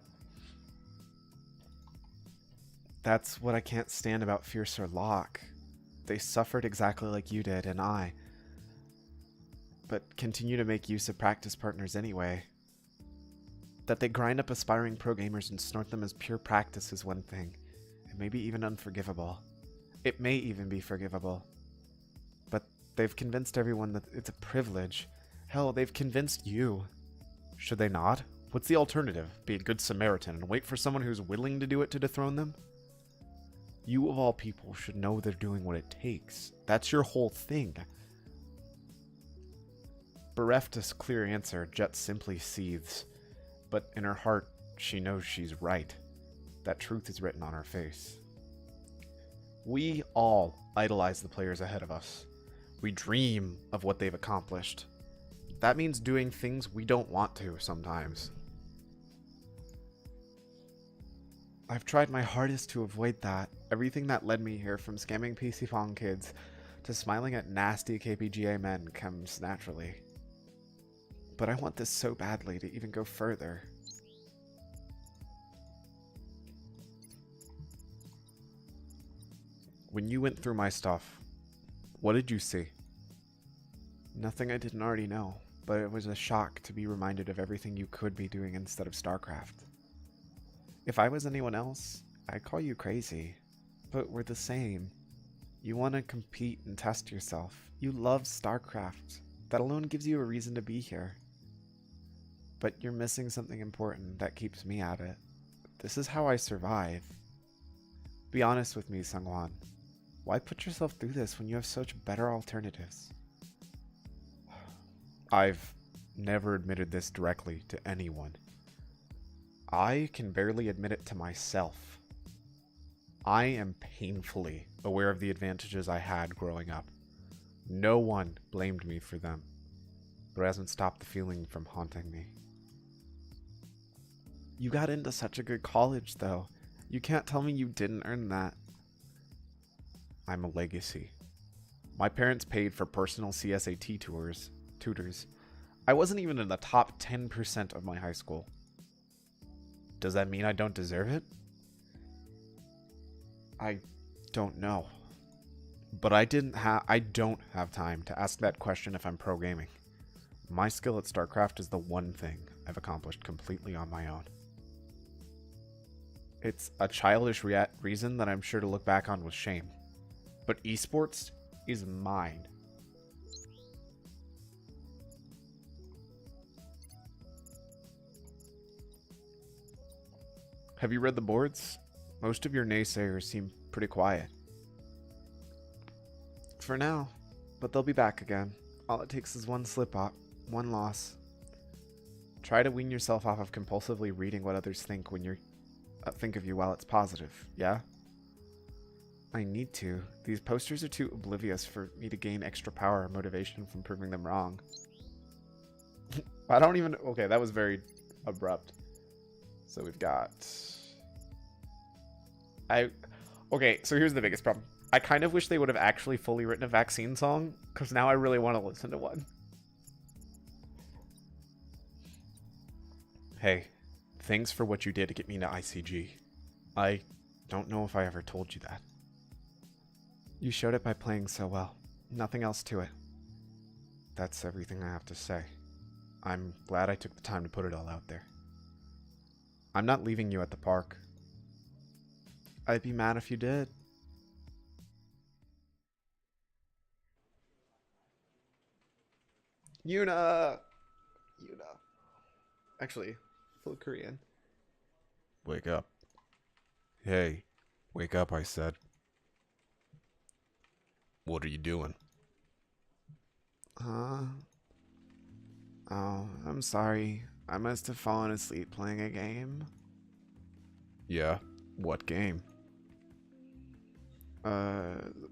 Speaker 2: That's what I can't stand about Fierce or Locke. They suffered exactly like you did, and I. But continue to make use of practice partners anyway. That they grind up aspiring pro gamers and snort them as pure practice is one thing. It may be even unforgivable. It may even be forgivable. But They've convinced everyone that it's a privilege. Hell, they've convinced you.
Speaker 1: Should they not? What's the alternative? Be a good Samaritan and wait for someone who's willing to do it to dethrone them? You of all people should know they're doing what it takes. That's your whole thing. Bereft a clear answer, Jet simply seethes. But in her heart, she knows she's right. That truth is written on her face. We all idolize the players ahead of us. We dream of what they've accomplished. That means doing things we don't want to sometimes.
Speaker 2: I've tried my hardest to avoid that. Everything that led me here, from scamming PC Pong kids to smiling at nasty KPGA men, comes naturally. But I want this so badly to even go further.
Speaker 1: When you went through my stuff, what did you see?
Speaker 2: Nothing I didn't already know, but it was a shock to be reminded of everything you could be doing instead of Starcraft. If I was anyone else, I'd call you crazy, but we're the same. You want to compete and test yourself. You love Starcraft. That alone gives you a reason to be here. But you're missing something important that keeps me at it. This is how I survive. Be honest with me, Sungwon. Why put yourself through this when you have such better alternatives?
Speaker 1: I've never admitted this directly to anyone. I can barely admit it to myself. I am painfully aware of the advantages I had growing up. No one blamed me for them, but it hasn't stopped the feeling from haunting me.
Speaker 2: You got into such a good college, though. You can't tell me you didn't earn that.
Speaker 1: I'm a legacy. My parents paid for personal CSAT tutors. I wasn't even in the top 10% of my high school. Does that mean I don't deserve it?
Speaker 2: I don't know.
Speaker 1: But I don't have time to ask that question if I'm pro gaming. My skill at Starcraft is the one thing I've accomplished completely on my own. It's a childish reason that I'm sure to look back on with shame. But esports is mine. Have you read the boards? Most of your naysayers seem pretty quiet.
Speaker 2: For now, but they'll be back again. All it takes is one slip-up, one loss. Try to wean yourself off of compulsively reading what others think when you're think of you while it's positive, yeah? I need to. These posters are too oblivious for me to gain extra power or motivation from proving them wrong.
Speaker 1: I don't even... Okay, that was very abrupt. So we've got... Okay, so here's the biggest problem. I kind of wish they would have actually fully written a vaccine song, because now I really want to listen to one. Hey, thanks for what you did to get me into ICG. I don't know if I ever told you that.
Speaker 2: You showed it by playing so well. Nothing else to it.
Speaker 1: That's everything I have to say. I'm glad I took the time to put it all out there. I'm not leaving you at the park.
Speaker 2: I'd be mad if you did. Yuna! Actually, full Korean.
Speaker 1: Wake up. Hey, wake up, I said. What are you doing?
Speaker 2: Oh, I'm sorry. I must have fallen asleep playing a game.
Speaker 1: Yeah, what game?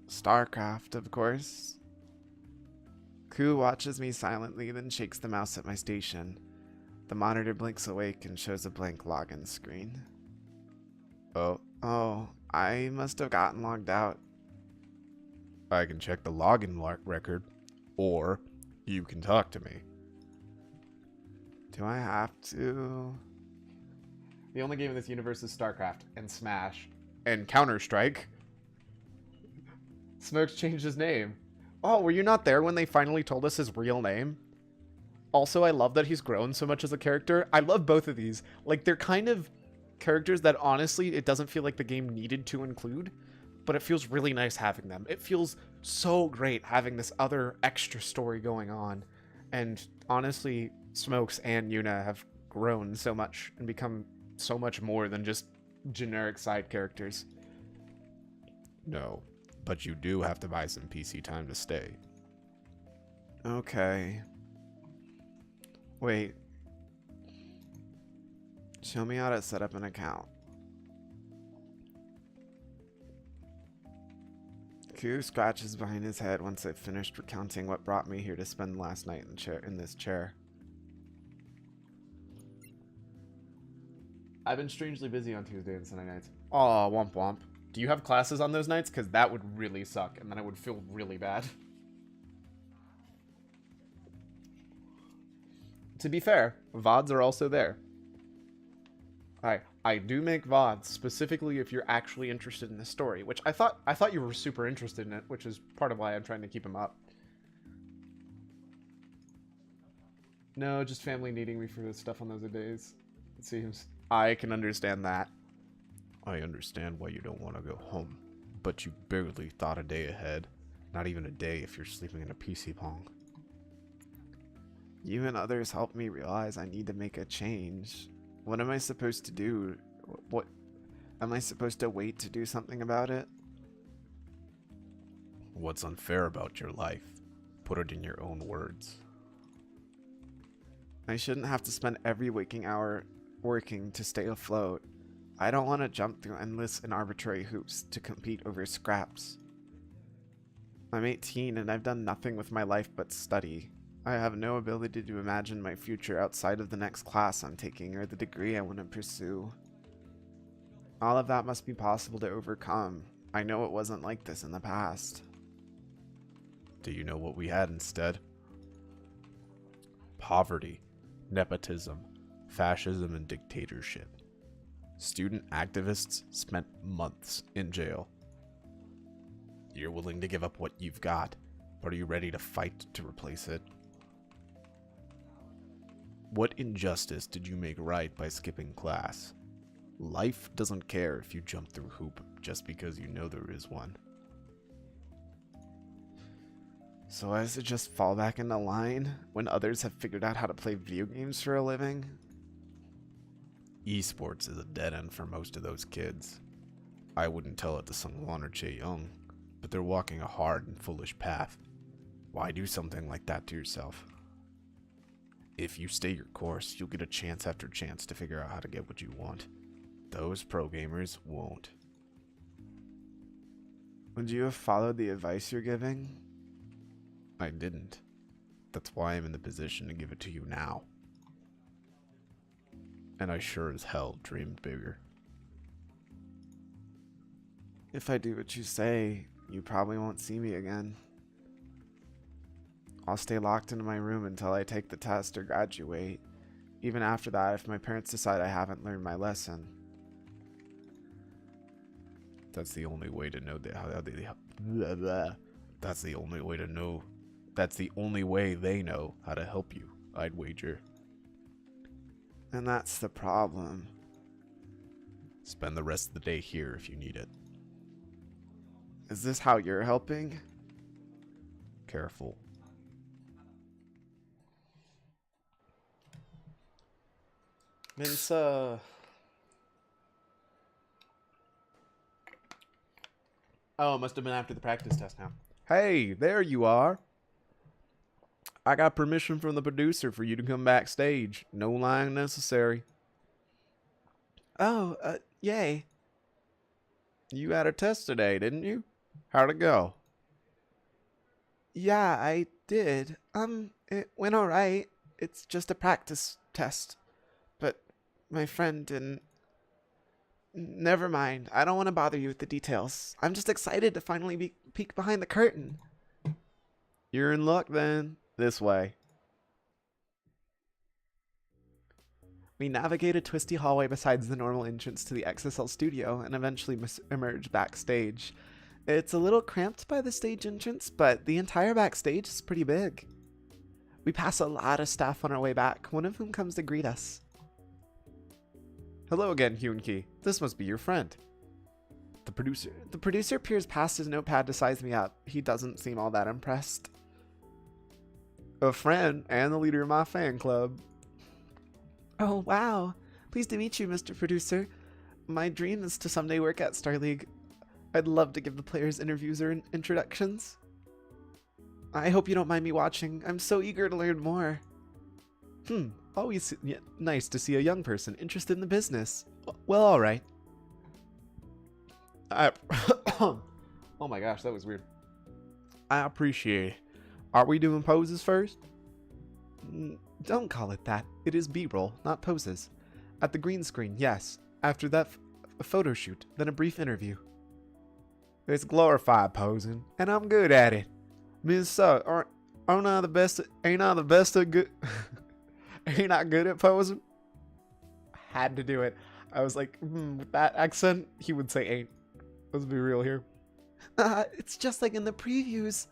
Speaker 2: Starcraft, of course. Ku watches me silently, then shakes the mouse at my station. The monitor blinks awake and shows a blank login screen. Oh, I must have gotten logged out.
Speaker 1: I can check the login record, or you can talk to me.
Speaker 2: Do I have to? The only game in this universe is Starcraft and Smash
Speaker 1: and Counter-Strike.
Speaker 2: Smokes changed his name.
Speaker 1: Oh, were you not there when they finally told us his real name? Also, I love that he's grown so much as a character. I love both of these. Like, they're kind of characters that, honestly, it doesn't feel like the game needed to include. but it feels really nice having them. It feels so great having this other extra story going on. And honestly, Smokes and Yuna have grown so much and become so much more than just generic side characters.
Speaker 3: No, but you do have to buy some PC time to stay.
Speaker 2: Okay. Wait. Show me how to set up an account. Q scratches behind his head once I've finished recounting what brought me here to spend last night in this chair.
Speaker 1: I've been strangely busy on Tuesday and Sunday nights. Aw, womp womp. Do you have classes on those nights? Because that would really suck, and then I would feel really bad. To be fair, VODs are also there. I do make VODs specifically if you're actually interested in the story, which I thought you were super interested in it, which is part of why I'm trying to keep them up. No, just family needing me for this stuff on those days. It seems. I can understand that.
Speaker 3: I understand why you don't want to go home, but you barely thought a day ahead. Not even a day if you're sleeping in a PC Pong.
Speaker 2: You and others helped me realize I need to make a change. What am I supposed to do? What am I supposed to wait to do something about it?
Speaker 3: What's unfair about your life? Put it in your own words.
Speaker 2: I shouldn't have to spend every waking hour working to stay afloat. I don't want to jump through endless and arbitrary hoops to compete over scraps. I'm 18 and I've done nothing with my life but study. I have no ability to imagine my future outside of the next class I'm taking or the degree I want to pursue. All of that must be possible to overcome. I know it wasn't like this in the past.
Speaker 3: Do you know what we had instead? Poverty, nepotism, fascism, and dictatorship. Student activists spent months in jail. You're willing to give up what you've got, but are you ready to fight to replace it? What injustice did you make right by skipping class? Life doesn't care if you jump through hoop just because you know there is one.
Speaker 2: So I should just fall back into line when others have figured out how to play video games for a living?
Speaker 3: Esports is a dead end for most of those kids. I wouldn't tell it to Sungwon or Chae-young, but they're walking a hard and foolish path. Why do something like that to yourself? If you stay your course, you'll get a chance after chance to figure out how to get what you want. Those pro gamers won't.
Speaker 2: Would you have followed the advice you're giving?
Speaker 3: I didn't. That's why I'm in the position to give it to you now. And I sure as hell dreamed bigger.
Speaker 2: If I do what you say, you probably won't see me again. I'll stay locked into my room until I take the test or graduate. Even after that, if my parents decide I haven't learned my lesson.
Speaker 3: That's the only way to know That's the only way to know. That's the only way they know how to help you, I'd wager.
Speaker 2: And that's the problem.
Speaker 3: Spend the rest of the day here if you need it.
Speaker 2: Is this how you're helping?
Speaker 3: Careful.
Speaker 1: Mince, Oh, it must have been after the practice test now.
Speaker 3: Hey, there you are. I got permission from the producer for you to come backstage. No lying necessary.
Speaker 2: Oh, yay.
Speaker 3: You had a test today, didn't you? How'd it go?
Speaker 2: Yeah, I did. It went alright. It's just a practice test. But my friend didn't. Never mind. I don't want to bother you with the details. I'm just excited to finally peek behind the curtain.
Speaker 3: You're in luck then. This way.
Speaker 2: We navigate a twisty hallway besides the normal entrance to the XSL studio and eventually emerge backstage. It's a little cramped by the stage entrance, but the entire backstage is pretty big. We pass a lot of staff on our way back, one of whom comes to greet us.
Speaker 1: Hello again, Hyun-ki. This must be your friend.
Speaker 2: The producer peers past his notepad to size me up. He doesn't seem all that impressed.
Speaker 3: A friend and the leader of my fan club.
Speaker 2: Oh, wow. Pleased to meet you, Mr. Producer. My dream is to someday work at Star League. I'd love to give the players interviews or introductions. I hope you don't mind me watching. I'm so eager to learn more.
Speaker 3: Always nice to see a young person interested in the business. Well, all right.
Speaker 1: Oh my gosh, that was weird.
Speaker 3: I appreciate it. Are we doing poses first?
Speaker 2: Don't call it that. It is B-roll, not poses. At the green screen, yes. After that, a photo shoot, then a brief interview.
Speaker 3: It's glorified posing, and I'm good at it. Miss aren't I the best? Ain't I the best of good? Ain't I good at posing?
Speaker 1: Had to do it. I was like, with that accent, he would say ain't. Let's be real here.
Speaker 2: It's just like in the previews.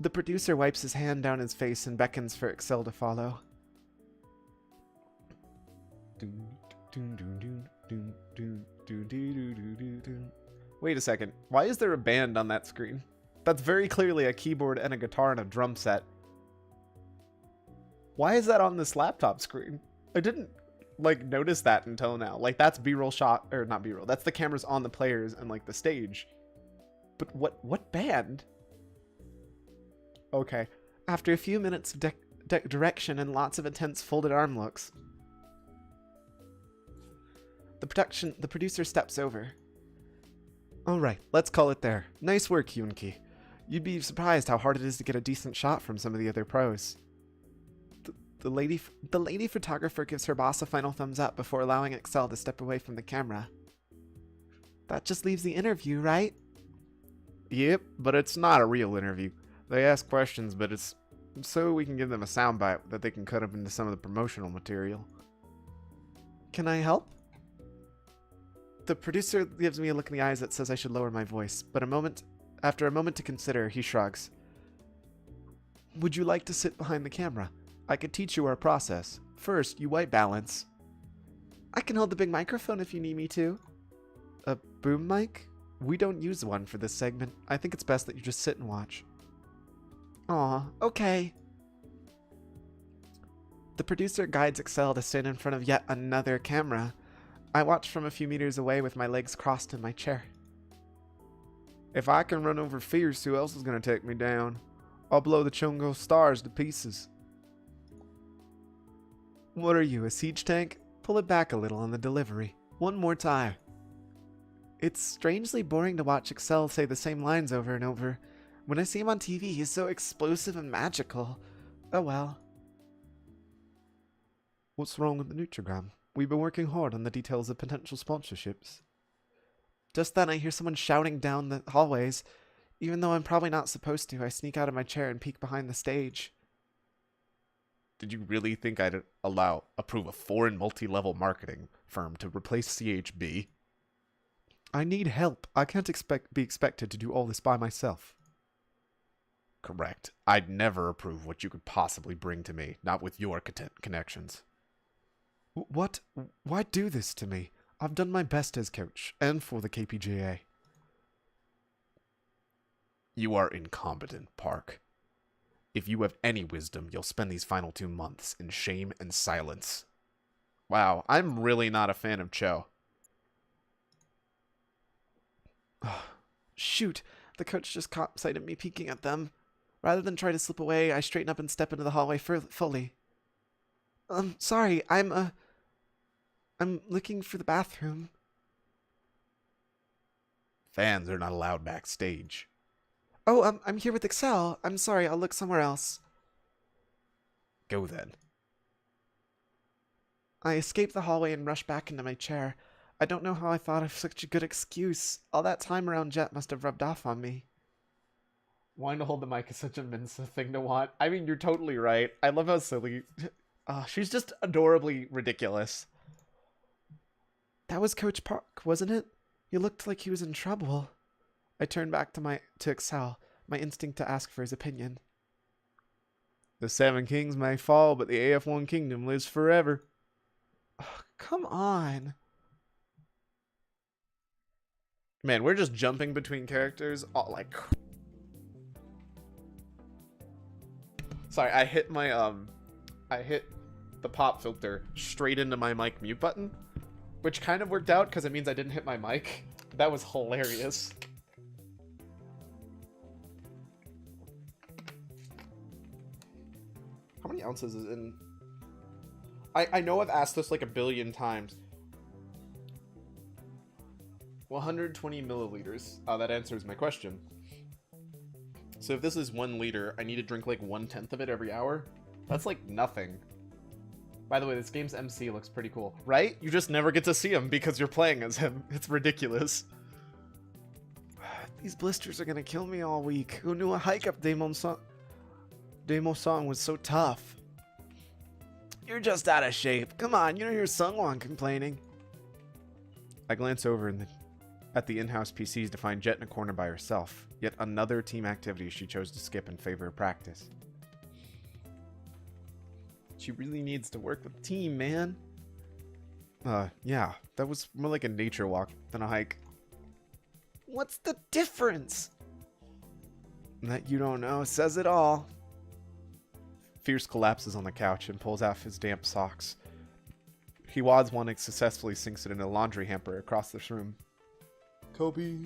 Speaker 2: The producer wipes his hand down his face and beckons for Excel to follow.
Speaker 1: Wait a second. Why is there a band on that screen? That's very clearly a keyboard and a guitar and a drum set. Why is that on this laptop screen? I didn't like notice that until now. Like that's B-roll shot, or not B-roll. That's the cameras on the players and like the stage. But what band? Okay.
Speaker 2: After a few minutes of direction and lots of intense folded arm looks, the producer steps over.
Speaker 3: All right, let's call it there. Nice work, Yunki. You'd be surprised how hard it is to get a decent shot from some of the other pros.
Speaker 2: The lady photographer gives her boss a final thumbs up before allowing Excel to step away from the camera. That just leaves the interview, right?
Speaker 3: Yep, but it's not a real interview. They ask questions, but it's so we can give them a soundbite that they can cut up into some of the promotional material.
Speaker 2: Can I help? The producer gives me a look in the eyes that says I should lower my voice, but after a moment to consider, he shrugs. Would you like to sit behind the camera? I could teach you our process. First, you white balance. I can hold the big microphone if you need me to. A boom mic? We don't use one for this segment. I think it's best that you just sit and watch. Aw, okay. The producer guides Excel to stand in front of yet another camera. I watch from a few meters away with my legs crossed in my chair.
Speaker 3: If I can run over Fierce, who else is going to take me down? I'll blow the Chungo stars to pieces.
Speaker 2: What are you, a siege tank? Pull it back a little on the delivery. One more time. It's strangely boring to watch Excel say the same lines over and over. When I see him on TV, he's so explosive and magical. Oh well.
Speaker 3: What's wrong with the Nutrigram? We've been working hard on the details of potential sponsorships.
Speaker 2: Just then I hear someone shouting down the hallways. Even though I'm probably not supposed to, I sneak out of my chair and peek behind the stage.
Speaker 1: Did you really think I'd approve a foreign multi-level marketing firm to replace CHB?
Speaker 3: I need help. I can't be expected to do all this by myself.
Speaker 1: Correct. I'd never approve what you could possibly bring to me, not with your connections.
Speaker 3: What? Why do this to me? I've done my best as coach, and for the KPGA.
Speaker 1: You are incompetent, Park. If you have any wisdom, you'll spend these final 2 months in shame and silence. Wow, I'm really not a fan of Cho.
Speaker 2: Shoot, the coach just caught sight of me peeking at them. Rather than try to slip away, I straighten up and step into the hallway fully. Sorry, I'm looking for the bathroom.
Speaker 1: Fans are not allowed backstage.
Speaker 2: Oh, I'm here with Excel. I'm sorry, I'll look somewhere else.
Speaker 1: Go then.
Speaker 2: I escape the hallway and rush back into my chair. I don't know how I thought of such a good excuse. All that time around Jet must have rubbed off on me.
Speaker 1: Wanting to hold the mic is such a Mensa thing to want. I mean, you're totally right. I love how silly. She's just adorably ridiculous.
Speaker 2: That was Coach Park, wasn't it? He looked like he was in trouble. I turned back to Excel, my instinct to ask for his opinion.
Speaker 3: The Seven Kings may fall, but the AF1 Kingdom lives forever.
Speaker 2: Oh, come on.
Speaker 1: Man, we're just jumping between characters. Oh, like... Sorry, I hit my, I hit the pop filter straight into my mic mute button, which kind of worked out because it means I didn't hit my mic. That was hilarious. How many ounces is in? I know I've asked this like a billion times. 120 milliliters. That answers my question. So if this is 1 liter, I need to drink like 1/10 of it every hour. That's like nothing. By the way, this game's MC looks pretty cool, right? You just never get to see him because you're playing as him. It's ridiculous.
Speaker 2: These blisters are gonna kill me all week. Who knew a hike up Demo Song was so tough? You're just out of shape. Come on, you don't hear Sungwon complaining.
Speaker 1: I glance over at the in-house PCs to find Jet in a corner by herself. Yet another team activity she chose to skip in favor of practice. She really needs to work with team, man. Yeah, that was more like a nature walk than a hike.
Speaker 2: What's the difference? That you don't know says it all.
Speaker 1: Fierce collapses on the couch and pulls off his damp socks. He wads one and successfully sinks it in a laundry hamper across this room. Kobe.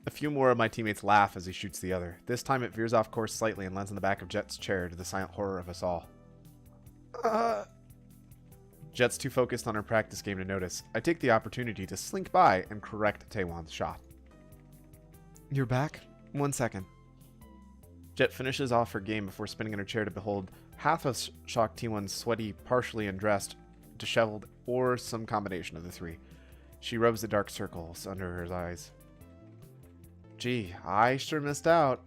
Speaker 1: A few more of my teammates laugh as he shoots the other. This time it veers off course slightly and lands on the back of Jet's chair to the silent horror of us all. Jet's too focused on her practice game to notice. I take the opportunity to slink by and correct Taewon's shot.
Speaker 2: You're back? 1 second.
Speaker 1: Jet finishes off her game before spinning in her chair to behold half of Shock T1's sweaty, partially undressed, disheveled, or some combination of the three. She rubs the dark circles under her eyes. Gee, I sure missed out.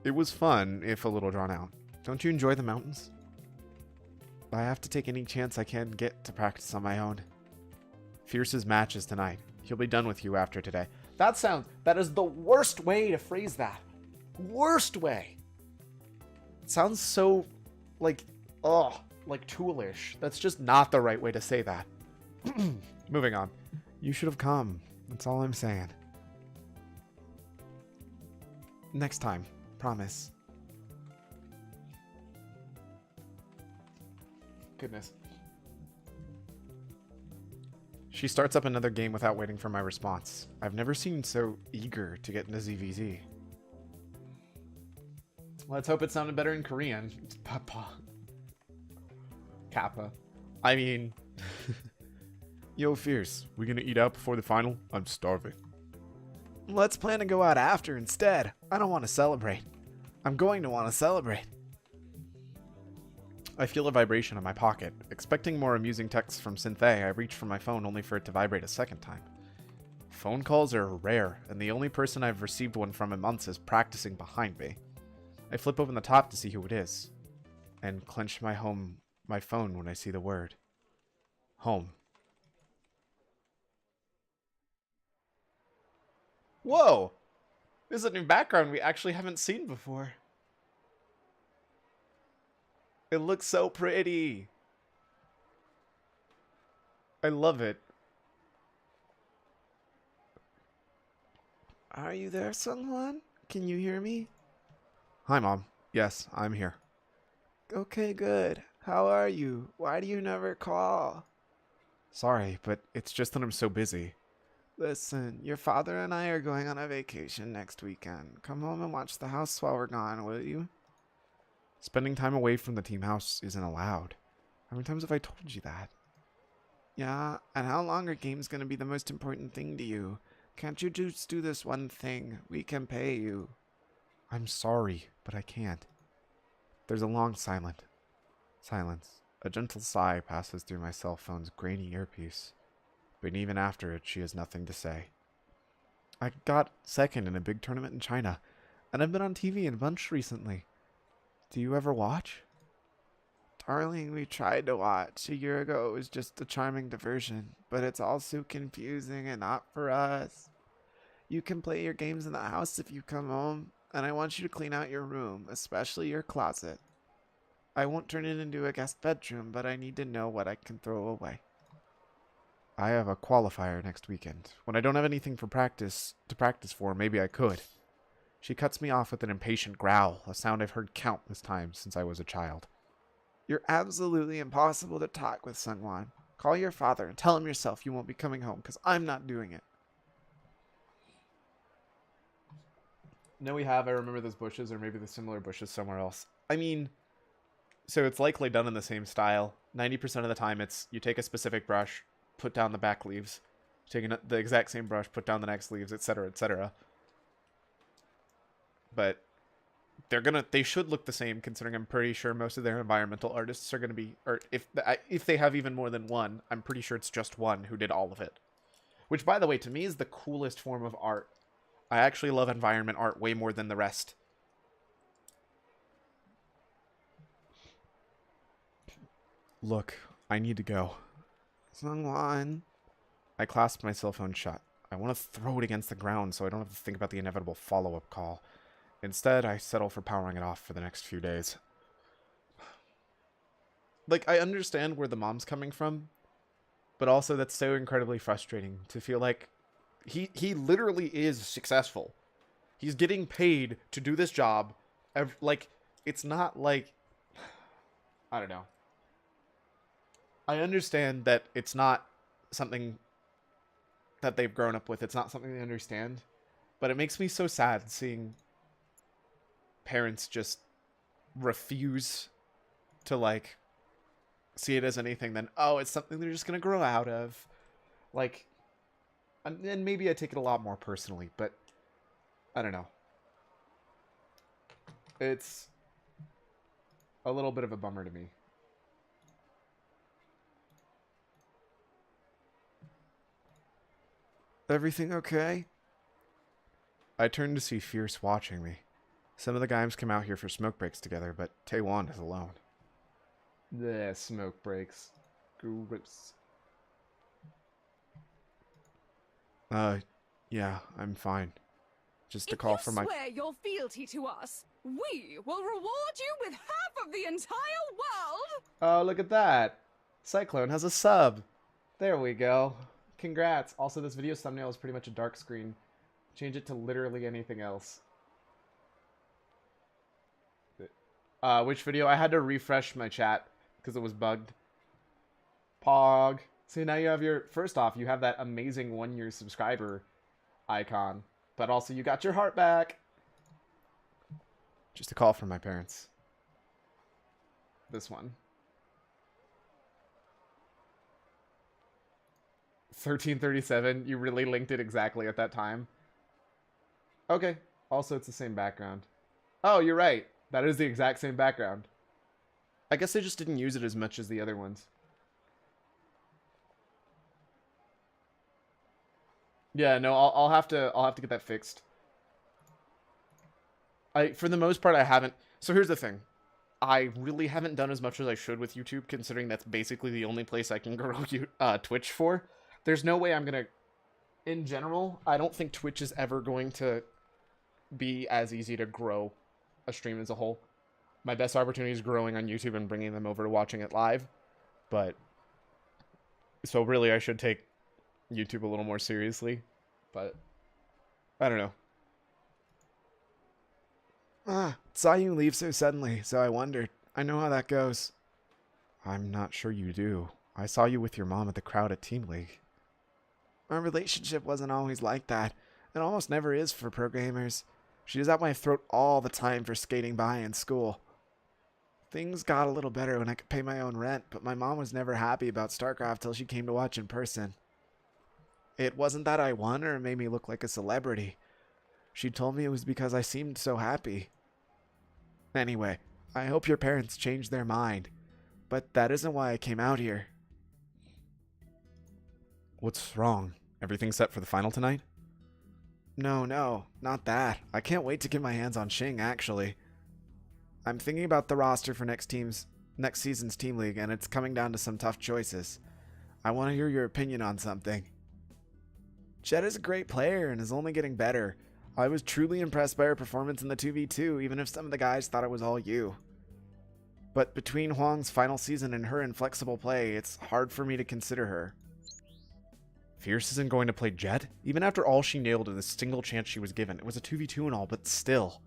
Speaker 1: It was fun, if a little drawn out. Don't you enjoy the mountains? I have to take any chance I can get to practice on my own. Fierce's match is tonight. He'll be done with you after today. That is the worst way to phrase that. Worst way. It sounds so, like toolish. That's just not the right way to say that. Moving on.
Speaker 2: You should have come. That's all I'm saying. Next time. Promise.
Speaker 1: Goodness. She starts up another game without waiting for my response. I've never seen so eager to get into ZVZ. Let's hope it sounded better in Korean. Papa. Kappa. I mean... Yo, Fierce, we gonna eat out before the final? I'm starving.
Speaker 2: Let's plan to go out after instead. I don't want to celebrate. I'm going to want to celebrate.
Speaker 1: I feel a vibration in my pocket. Expecting more amusing texts from Synthé, I reach for my phone only for it to vibrate a second time. Phone calls are rare, and the only person I've received one from in months is practicing behind me. I flip open the top to see who it is, and clench my phone when I see the word. Home. Whoa! There's a new background we actually haven't seen before. It looks so pretty. I love it.
Speaker 2: Are you there, Sungwon? Can you hear me?
Speaker 1: Hi, Mom. Yes, I'm here.
Speaker 2: Okay, good. How are you? Why do you never call?
Speaker 1: Sorry, but it's just that I'm so busy.
Speaker 2: Listen, your father and I are going on a vacation next weekend. Come home and watch the house while we're gone, will you?
Speaker 1: Spending time away from the team house isn't allowed. How many times have I told you that?
Speaker 2: Yeah, and how long are games going to be the most important thing to you? Can't you just do this one thing? We can pay you.
Speaker 1: I'm sorry, but I can't. There's a long silence. A gentle sigh passes through my cell phone's grainy earpiece. But even after it, she has nothing to say. I got second in a big tournament in China, and I've been on TV in a bunch recently. Do you ever watch?
Speaker 2: Darling, we tried to watch. A year ago, it was just a charming diversion, but it's all so confusing and not for us. You can play your games in the house if you come home, and I want you to clean out your room, especially your closet. I won't turn it into a guest bedroom, but I need to know what I can throw away.
Speaker 1: I have a qualifier next weekend. When I don't have anything to practice for, maybe I could. She cuts me off with an impatient growl, a sound I've heard countless times since I was a child.
Speaker 2: You're absolutely impossible to talk with, Sungwon. Call your father and tell him yourself you won't be coming home, because I'm not doing it.
Speaker 1: No, we have. I remember those bushes, or maybe the similar bushes somewhere else. I mean, so it's likely done in the same style. 90% of the time, it's you take a specific brush, put down the back leaves, take the exact same brush, put down the next leaves, etc., etc. But they should look the same, considering I'm pretty sure most of their environmental artists are going to be, or if they have even more than one, I'm pretty sure it's just one who did all of it. Which, by the way, to me is the coolest form of art. I actually love environment art way more than the rest. Look, I need to go.
Speaker 2: Sungwon.
Speaker 1: I clasp my cell phone shut. I want to throw it against the ground so I don't have to think about the inevitable follow-up call. Instead, I settle for powering it off for the next few days. Like, I understand where the mom's coming from, but also that's so incredibly frustrating to feel like he literally is successful. He's getting paid to do this job. Like, it's not like... I don't know. I understand that it's not something that they've grown up with. It's not something they understand. But it makes me so sad seeing parents just refuse to, like, see it as anything then, oh, it's something they're just going to grow out of. Like, and maybe I take it a lot more personally, but I don't know. It's a little bit of a bummer to me.
Speaker 2: Everything okay?
Speaker 1: I turn to see Fierce watching me. Some of the guys come out here for smoke breaks together, but Taewon is alone. The smoke breaks. Gross. Yeah, I'm fine. Just a call from my...
Speaker 4: If you swear your fealty to us, we will reward you with half of the entire world!
Speaker 1: Oh, look at that. Cyclone has a sub. There we go. Congrats. Also, this video's thumbnail is pretty much a dark screen. Change it to literally anything else. Which video? I had to refresh my chat because it was bugged. Pog. See, now you have your... First off, you have that amazing 1-year subscriber icon. But also, you got your heart back. Just a call from my parents. This one. 1337. You really linked it exactly at that time. Okay. Also, it's the same background. Oh, you're right. That is the exact same background. I guess they just didn't use it as much as the other ones. Yeah, no, I'll have to get that fixed. For the most part, I haven't. So here's the thing. I really haven't done as much as I should with YouTube, considering that's basically the only place I can grow Twitch for. There's no way I'm going to... In general, I don't think Twitch is ever going to be as easy to grow a stream as a whole. My best opportunity is growing on YouTube and bringing them over to watching it live. But... So really, I should take YouTube a little more seriously. But... I don't know.
Speaker 2: Saw you leave so suddenly, so I wondered. I know how that goes.
Speaker 1: I'm not sure you do. I saw you with your mom at the crowd at Team League.
Speaker 2: Our relationship wasn't always like that. It almost never is for pro gamers. She was at my throat all the time for skating by in school. Things got a little better when I could pay my own rent, but my mom was never happy about Starcraft till she came to watch in person. It wasn't that I won or made me look like a celebrity. She told me it was because I seemed so happy. Anyway, I hope your parents changed their mind. But that isn't why I came out here.
Speaker 1: What's wrong? Everything set for the final tonight?
Speaker 2: No, not that. I can't wait to get my hands on Xing, actually. I'm thinking about the roster for next season's Team League, and it's coming down to some tough choices. I want to hear your opinion on something. Jed is a great player and is only getting better. I was truly impressed by her performance in the 2v2, even if some of the guys thought it was all you. But between Huang's final season and her inflexible play, it's hard for me to consider her.
Speaker 1: Fierce isn't going to play Jet? Even after all she nailed in the single chance she was given. It was a 2v2 and all, but still.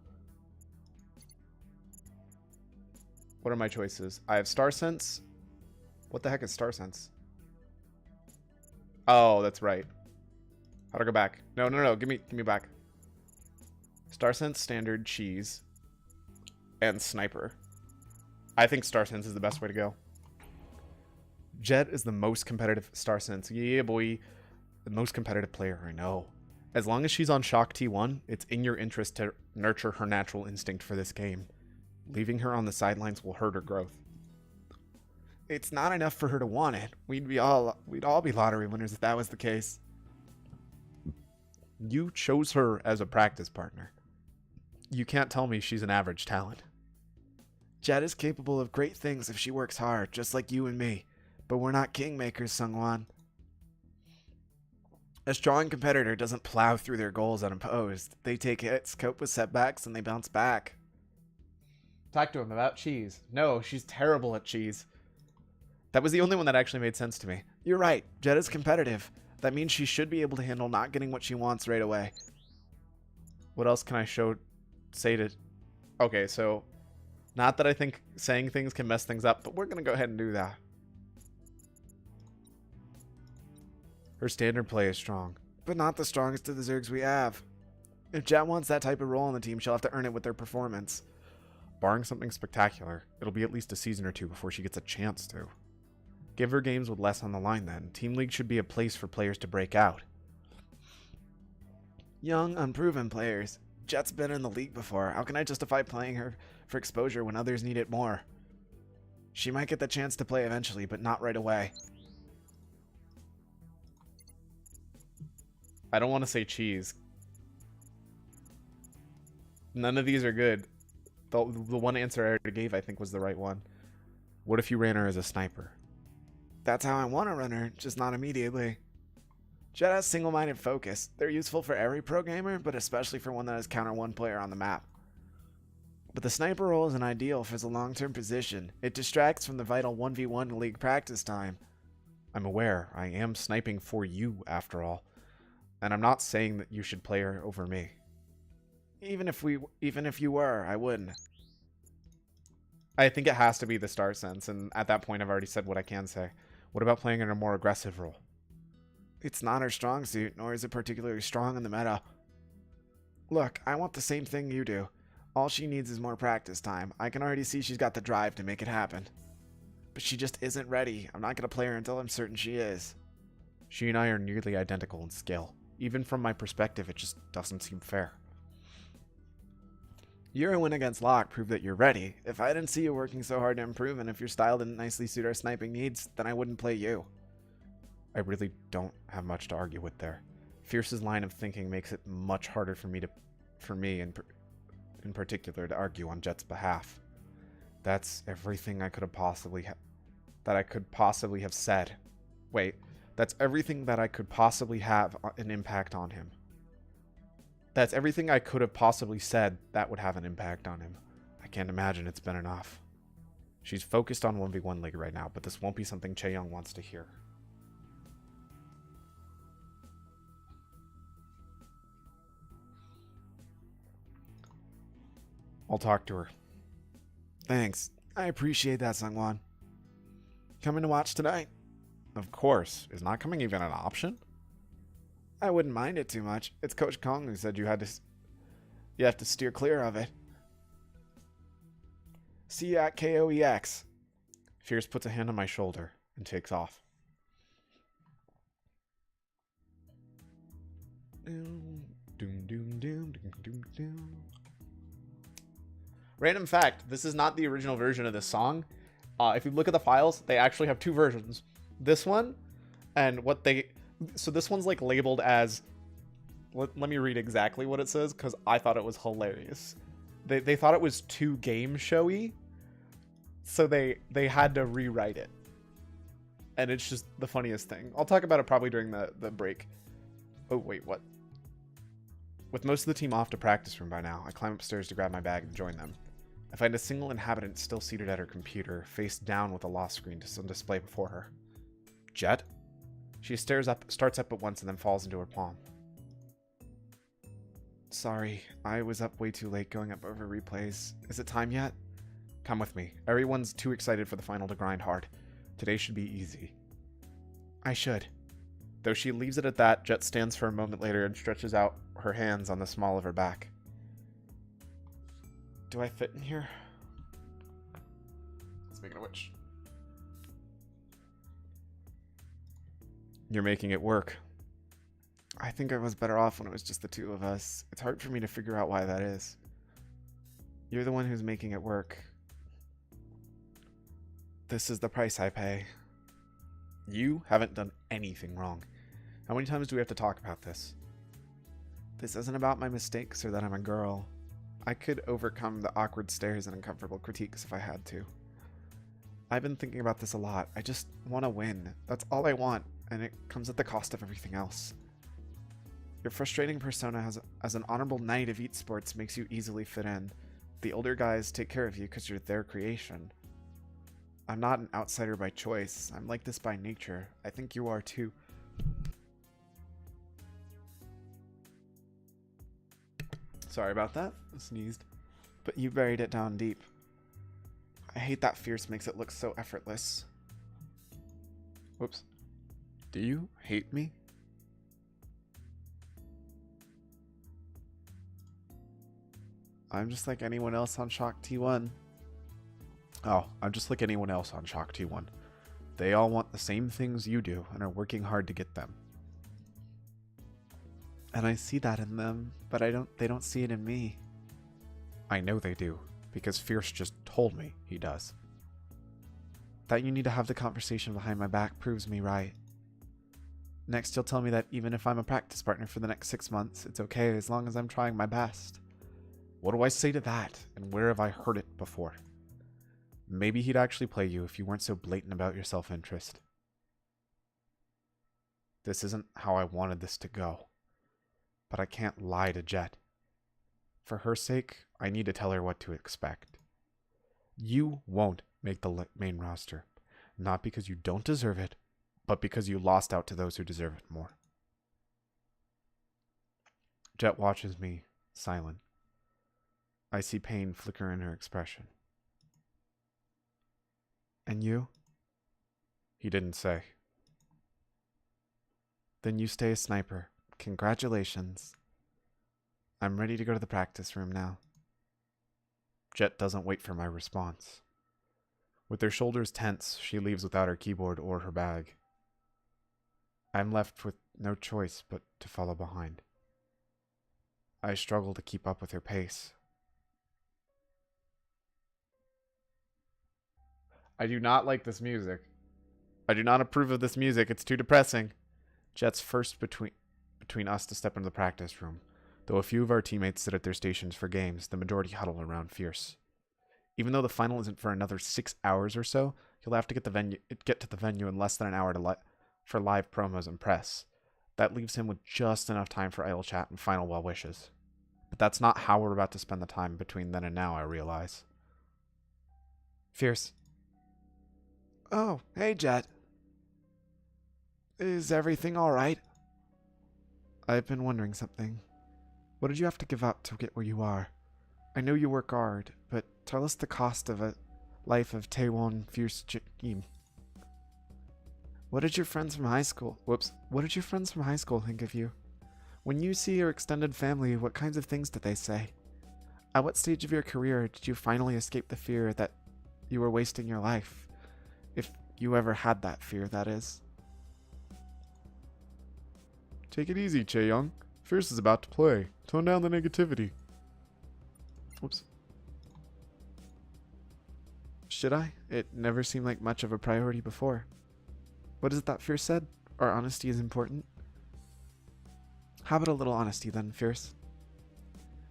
Speaker 1: What are my choices? I have Star Sense. What the heck is Star Sense? Oh, that's right. How do I go back? No. Give me back. Star Sense, Standard, Cheese, and Sniper. I think Star Sense is the best way to go. Jet is the most competitive Star Sense. Yeah, boy. The most competitive player I know. As long as she's on Shock T1, it's in your interest to nurture her natural instinct for this game. Leaving her on the sidelines will hurt her growth.
Speaker 2: It's not enough for her to want it. We'd all be lottery winners if that was the case.
Speaker 1: You chose her as a practice partner. You can't tell me she's an average talent.
Speaker 2: Jet is capable of great things if she works hard, just like you and me. But we're not kingmakers, Sungwon. A strong competitor doesn't plow through their goals unopposed. They take hits, cope with setbacks, and they bounce back.
Speaker 1: Talk to him about Cheese. No, she's terrible at Cheese. That was the only one that actually made sense to me.
Speaker 2: You're right. Jet is competitive. That means she should be able to handle not getting what she wants right away.
Speaker 1: What else can I say to... Okay, so... Not that I think saying things can mess things up, but we're going to go ahead and do that. Her standard play is strong.
Speaker 2: But not the strongest of the Zergs we have. If Jet wants that type of role on the team, she'll have to earn it with their performance.
Speaker 1: Barring something spectacular, it'll be at least a season or two before she gets a chance to. Give her games with less on the line then. Team League should be a place for players to break out.
Speaker 2: Young, unproven players. Jet's been in the league before. How can I justify playing her for exposure when others need it more? She might get the chance to play eventually, but not right away.
Speaker 1: I don't want to say Cheese. None of these are good. The one answer I already gave, I think, was the right one. What if you ran her as a sniper?
Speaker 2: That's how I want to run her, just not immediately. Jet has single-minded focus. They're useful for every programmer, but especially for one that has counter one player on the map. But the sniper role isn't ideal for the long-term position. It distracts from the vital 1v1 league practice time.
Speaker 1: I'm aware. I am sniping for you, after all. And I'm not saying that you should play her over me.
Speaker 2: Even if you were, I wouldn't.
Speaker 1: I think it has to be the Star Sense, and at that point I've already said what I can say. What about playing in a more aggressive role?
Speaker 2: It's not her strong suit, nor is it particularly strong in the meta. Look, I want the same thing you do. All she needs is more practice time. I can already see she's got the drive to make it happen. But she just isn't ready. I'm not going to play her until I'm certain she is.
Speaker 1: She and I are nearly identical in skill. Even from my perspective, it just doesn't seem fair.
Speaker 2: Your win against Locke proved that you're ready. If I didn't see you working so hard to improve, and if your style didn't nicely suit our sniping needs, then I wouldn't play you.
Speaker 1: I really don't have much to argue with there. Fierce's line of thinking makes it much harder for me in particular to argue on Jet's behalf. That's everything I could have possibly have said. Wait, that's everything that I could possibly have an impact on him. That's everything I could have possibly said that would have an impact on him. I can't imagine it's been enough. She's focused on 1v1 League right now, but this won't be something Chaeyoung wants to hear. I'll talk to her.
Speaker 2: Thanks. I appreciate that, Sungwon. Coming to watch tonight?
Speaker 1: Of course. Is not coming even an option?
Speaker 2: I wouldn't mind it too much. It's Coach Kong who said you have to steer clear of it. See you at KOEX.
Speaker 1: Fierce puts a hand on my shoulder and takes off. Random fact, this is not the original version of this song. If you look at the files, they actually have two versions. This one, and so this one's like labeled as, let me read exactly what it says, because I thought it was hilarious. They thought it was too game showy, so they had to rewrite it. And it's just the funniest thing. I'll talk about it probably during the break. Oh, wait, what? With most of the team off to practice room by now, I climb upstairs to grab my bag and join them. I find a single inhabitant still seated at her computer, face down with a lost screen on display before her. Jet? She starts up at once and then falls into her palm.
Speaker 2: Sorry, I was up way too late going up over replays. Is it time yet?
Speaker 1: Come with me. Everyone's too excited for the final to grind hard. Today should be easy.
Speaker 2: I should.
Speaker 1: Though she leaves it at that, Jet stands for a moment later and stretches out her hands on the small of her back.
Speaker 2: Do I fit in here?
Speaker 1: Speaking of which, you're making it work.
Speaker 2: I think I was better off when it was just the two of us. It's hard for me to figure out why that is. You're the one who's making it work. This is the price I pay.
Speaker 1: You haven't done anything wrong. How many times do we have to talk about this?
Speaker 2: This isn't about my mistakes or that I'm a girl. I could overcome the awkward stares and uncomfortable critiques if I had to. I've been thinking about this a lot. I just want to win. That's all I want, and it comes at the cost of everything else. Your frustrating persona as an honorable knight of esports makes you easily fit in. The older guys take care of you because you're their creation. I'm not an outsider by choice. I'm like this by nature. I think you are too.
Speaker 1: Sorry about that. I sneezed.
Speaker 2: But you buried it down deep. I hate that fierce makes it look so effortless.
Speaker 1: Whoops. Do you hate me?
Speaker 2: I'm just like anyone else on Shock T1.
Speaker 1: Oh, I'm just like anyone else on Shock T1. They all want the same things you do and are working hard to get them.
Speaker 2: And I see that in them, but they don't see it in me.
Speaker 1: I know they do, because Fierce just told me he does.
Speaker 2: That you need to have the conversation behind my back proves me right. Next, you'll tell me that even if I'm a practice partner for the next 6 months, it's okay as long as I'm trying my best.
Speaker 1: What do I say to that, and where have I heard it before? Maybe he'd actually play you if you weren't so blatant about your self-interest. This isn't how I wanted this to go. But I can't lie to Jet. For her sake, I need to tell her what to expect. You won't make the main roster. Not because you don't deserve it, but because you lost out to those who deserve it more. Jet watches me, silent. I see pain flicker in her expression.
Speaker 2: And you?
Speaker 1: He didn't say.
Speaker 2: Then you stay a sniper. Congratulations. I'm ready to go to the practice room now.
Speaker 1: Jet doesn't wait for my response. With her shoulders tense, she leaves without her keyboard or her bag. I'm left with no choice but to follow behind. I struggle to keep up with her pace. I do not like this music. I do not approve of this music. It's too depressing. Jet's first between us to step into the practice room. Though a few of our teammates sit at their stations for games, the majority huddle around Fierce. Even though the final isn't for another 6 hours or so, you'll have to get to the venue in less than an hour for live promos and press. That leaves him with just enough time for idle chat and final well wishes. But that's not how we're about to spend the time between then and now, I realize.
Speaker 2: Fierce. Oh, hey, Jet. Is everything alright? I've been wondering something. What did you have to give up to get where you are? I know you work hard, but tell us the cost of a life of Taewon Fierce Team. What did your friends from high school think of you? When you see your extended family, what kinds of things did they say? At what stage of your career did you finally escape the fear that you were wasting your life? If you ever had that fear, that is.
Speaker 1: Take it easy, Chaeyoung. Fierce is about to play. Tone down the negativity.
Speaker 2: Whoops. Should I? It never seemed like much of a priority before. What is it that Fierce said? Our honesty is important? How about a little honesty then, Fierce?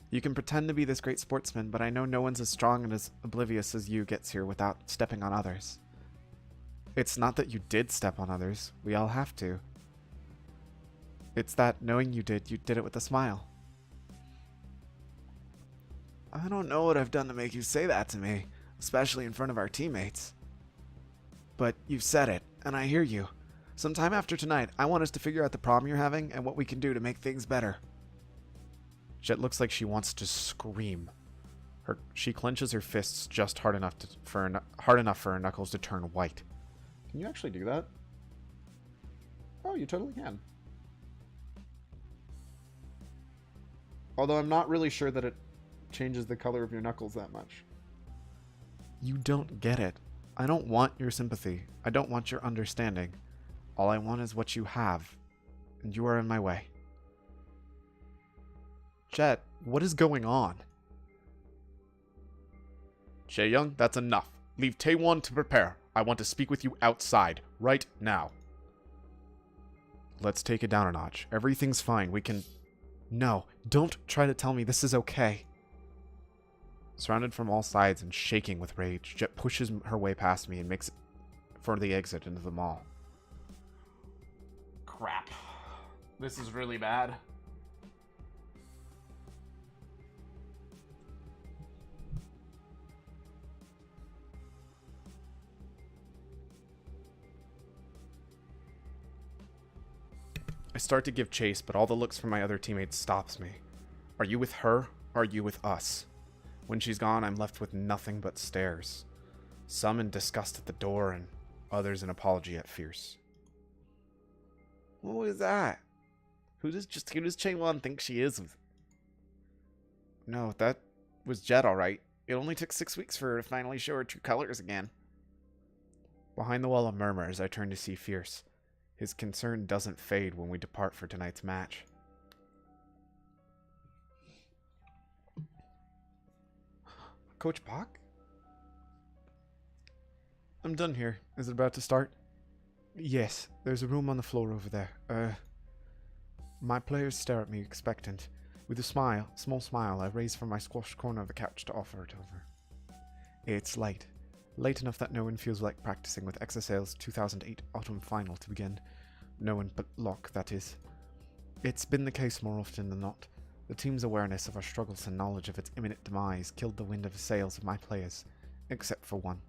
Speaker 2: You can pretend to be this great sportsman, but I know no one's as strong and as oblivious as you gets here without stepping on others. It's not that you did step on others. We all have to. It's that knowing you did it with a smile. I don't know what I've done to make you say that to me, especially in front of our teammates. But you've said it, and I hear you. Sometime after tonight, I want us to figure out the problem you're having and what we can do to make things better.
Speaker 1: Jet looks like she wants to scream. She clenches her fists just hard enough for her knuckles to turn white. Can you actually do that? Oh, you totally can. Although I'm not really sure that it changes the color of your knuckles that much.
Speaker 2: You don't get it. I don't want your sympathy. I don't want your understanding. All I want is what you have, and you are in my way.
Speaker 1: Jet, what is going on? Chae-young, that's enough. Leave Taewon to prepare. I want to speak with you outside, right now.
Speaker 2: Let's take it down a notch. Everything's fine. We can... No, don't try to tell me this is okay.
Speaker 1: Surrounded from all sides and shaking with rage, Jet pushes her way past me and makes for the exit into the mall. Crap. This is really bad. I start to give chase, but all the looks from my other teammates stops me. Are you with her? Or are you with us? When she's gone, I'm left with nothing but stares. Some in disgust at the door, and others in apology at Fierce.
Speaker 2: What was that? Who does Chaewon think she is? No, that was Jet, alright. It only took 6 weeks for her to finally show her true colors again.
Speaker 1: Behind the wall of murmurs, I turn to see Fierce. His concern doesn't fade when we depart for tonight's match.
Speaker 2: Coach Bach? I'm done here. Is it about to start? Yes, there's a room on the floor over there. My players stare at me expectant. With a small smile, I raise from my squashed corner of the couch to offer it over. It's late. Late enough that no one feels like practicing with XSL's 2008 autumn final to begin. No one but Locke, that is. It's been the case more often than not. The team's awareness of our struggles and knowledge of its imminent demise killed the wind of the sails of my players, except for one.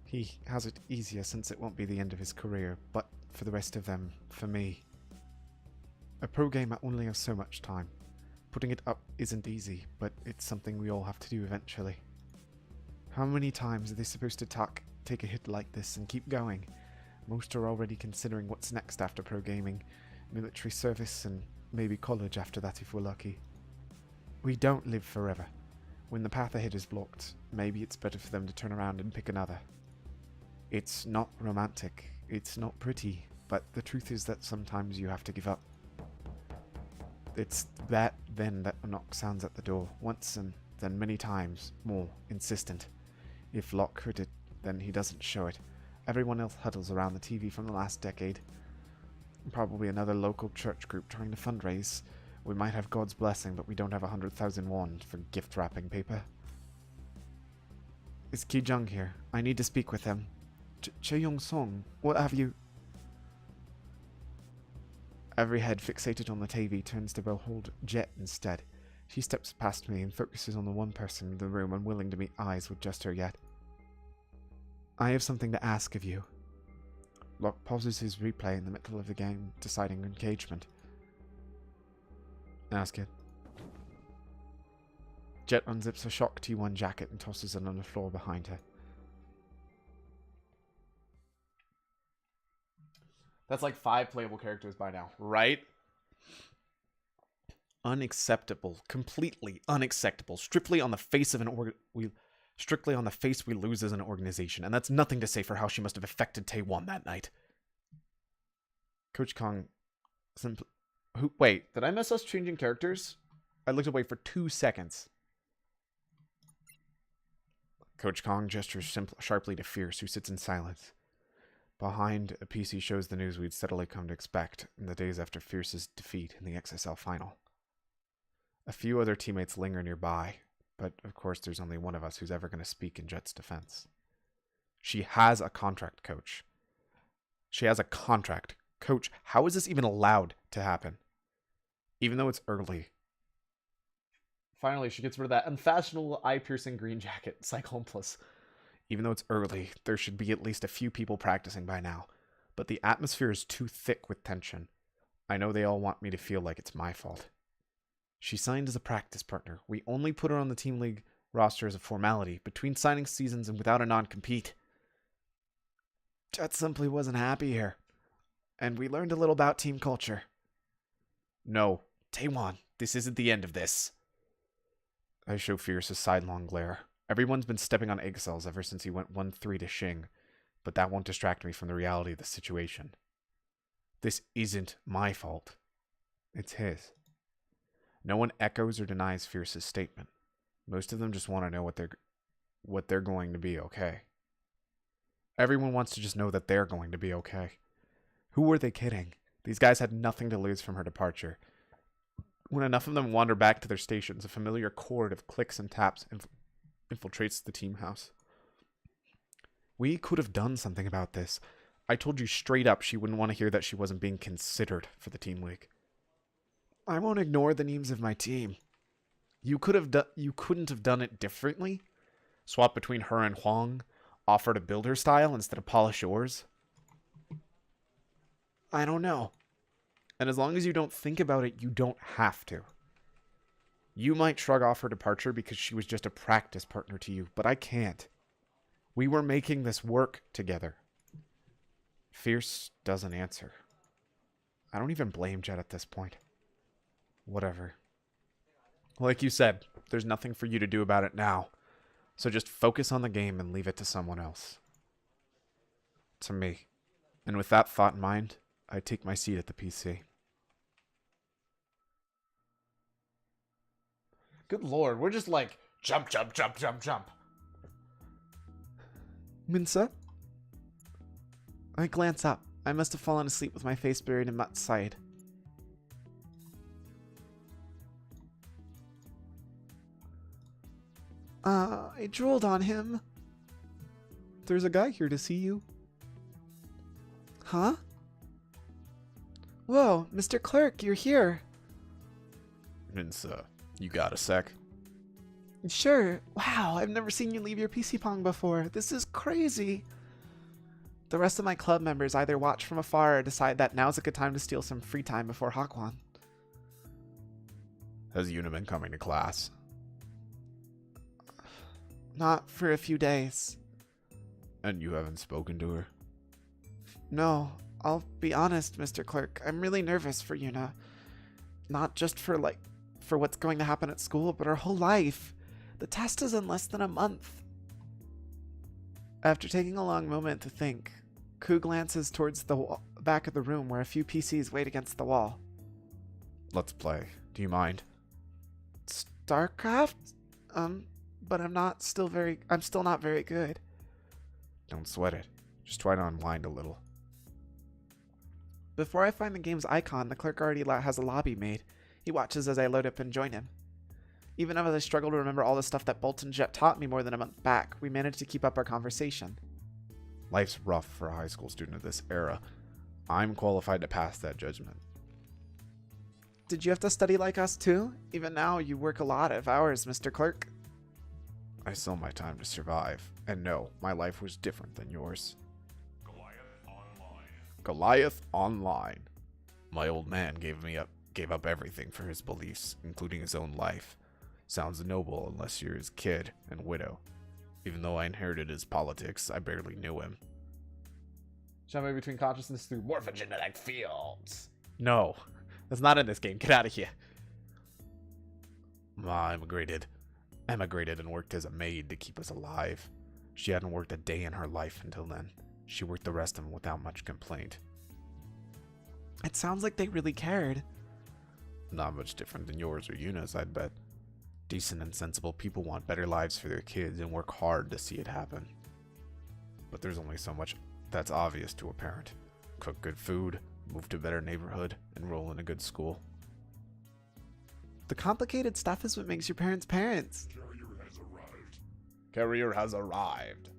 Speaker 2: He has it easier since it won't be the end of his career, but for the rest of them, for me. A pro gamer only has so much time. Putting it up isn't easy, but it's something we all have to do eventually. How many times are they supposed to take a hit like this and keep going? Most are already considering what's next after pro gaming, military service, and maybe college after that if we're lucky. We don't live forever. When the path ahead is blocked, maybe it's better for them to turn around and pick another. It's not romantic, it's not pretty, but the truth is that sometimes you have to give up. It's then that a knock sounds at the door, once and then many times, more, insistent. If Locke heard it, then he doesn't show it. Everyone else huddles around the TV from the last decade. Probably another local church group trying to fundraise. We might have God's blessing, but we don't have 100,000 won for gift wrapping paper. Is Ki-jung here? I need to speak with him. Chae-young-song, what have you... Every head fixated on the TV turns to behold Jet instead. She steps past me and focuses on the one person in the room unwilling to meet eyes with just her yet. I have something to ask of you. Locke pauses his replay in the middle of the game, deciding engagement. Ask it. Jet unzips a shock T1 jacket and tosses it on the floor behind her.
Speaker 1: That's like 5 playable characters by now, right? Unacceptable. Completely unacceptable. Strictly on the face of strictly on the face we lose as an organization, and that's nothing to say for how she must have affected Taewon that night. Coach Kong wait, did I miss us changing characters? I looked away for 2 seconds. Coach Kong gestures sharply to Fierce, who sits in silence. Behind, a PC shows the news we'd steadily come to expect in the days after Fierce's defeat in the XSL final. A few other teammates linger nearby, but of course there's only one of us who's ever going to speak in Jet's defense. She has a contract, Coach. She has a contract. Coach, how is this even allowed to happen? Even though it's early. Finally, she gets rid of that unfashionable eye-piercing green jacket, Cyclone Plus. Even though it's early, there should be at least a few people practicing by now. but the atmosphere is too thick with tension. I know they all want me to feel like it's my fault. She signed as a practice partner. We only put her on the team league roster as a formality, between signing seasons and without a non-compete.
Speaker 2: Jet simply wasn't happy here. And we learned a little about team culture.
Speaker 1: No, Taewon, this isn't the end of this. I show Fierce a sidelong glare. Everyone's been stepping on eggshells ever since he went 1-3 to Xing, but that won't distract me from the reality of the situation. This isn't my fault. It's his. No one echoes or denies Fierce's statement. Most of them just want to know what they're going to be okay. Everyone wants to just know that they're going to be okay. Who were they kidding? These guys had nothing to lose from her departure. When enough of them wander back to their stations, a familiar chord of clicks and taps infiltrates the team house. We could have done something about this. I told you straight up she wouldn't want to hear that she wasn't being considered for the team league.
Speaker 2: I won't ignore the names of my team.
Speaker 1: You couldn't have done it differently? Swap between her and Huang? Offer to build her style instead of polish yours?
Speaker 2: I don't know.
Speaker 1: And as long as you don't think about it, you don't have to. You might shrug off her departure because she was just a practice partner to you, but I can't. We were making this work together. Fierce doesn't answer. I don't even blame Jet at this point. Whatever. Like you said, there's nothing for you to do about it now. So just focus on the game and leave it to someone else. To me. And with that thought in mind, I take my seat at the PC. Good lord, we're just like, jump, jump, jump, jump, jump.
Speaker 2: Minsa? I glance up. I must have fallen asleep with my face buried in Mutt's side. I drooled on him.
Speaker 1: There's a guy here to see you.
Speaker 2: Huh? Whoa, Mr. Clerk, you're here.
Speaker 3: Minsa, you got a sec?
Speaker 2: Sure. Wow, I've never seen you leave your PC Pong before. This is crazy. The rest of my club members either watch from afar or decide that now's a good time to steal some free time before Hawkwon.
Speaker 3: Has Yuna been coming to class?
Speaker 2: Not for a few days.
Speaker 3: And you haven't spoken to her?
Speaker 2: No, I'll be honest, Mr. Clerk. I'm really nervous for Yuna. Not just for what's going to happen at school, but her whole life. The test is in less than a month. After taking a long moment to think, Ku glances towards the back of the room where a few PCs wait against the wall.
Speaker 3: Let's play. Do you mind?
Speaker 2: Starcraft? But I'm still not very good.
Speaker 3: Don't sweat it. Just try to unwind a little.
Speaker 2: Before I find the game's icon, the clerk already has a lobby made. He watches as I load up and join him. Even as I struggle to remember all the stuff that Bolt and Jet taught me more than a month back, we managed to keep up our conversation.
Speaker 3: Life's rough for a high school student of this era. I'm qualified to pass that judgment.
Speaker 2: Did you have to study like us too? Even now, you work a lot of hours, Mr. Clerk.
Speaker 3: I sell my time to survive, and no, my life was different than yours. Goliath Online. My old man gave up everything for his beliefs, including his own life. Sounds noble unless you're his kid and widow. Even though I inherited his politics, I barely knew him.
Speaker 1: Jumping between consciousness through morphogenetic fields. No, that's not in this game. Get out of here.
Speaker 3: Ma emigrated and worked as a maid to keep us alive. She hadn't worked a day in her life until then. She worked the rest of them without much complaint.
Speaker 2: It sounds like they really cared.
Speaker 3: Not much different than yours or Yuna's, I'd bet. Decent and sensible people want better lives for their kids and work hard to see it happen. But there's only so much that's obvious to a parent. Cook good food, move to a better neighborhood, enroll in a good school.
Speaker 2: The complicated stuff is what makes your parents parents.
Speaker 1: Carrier has arrived.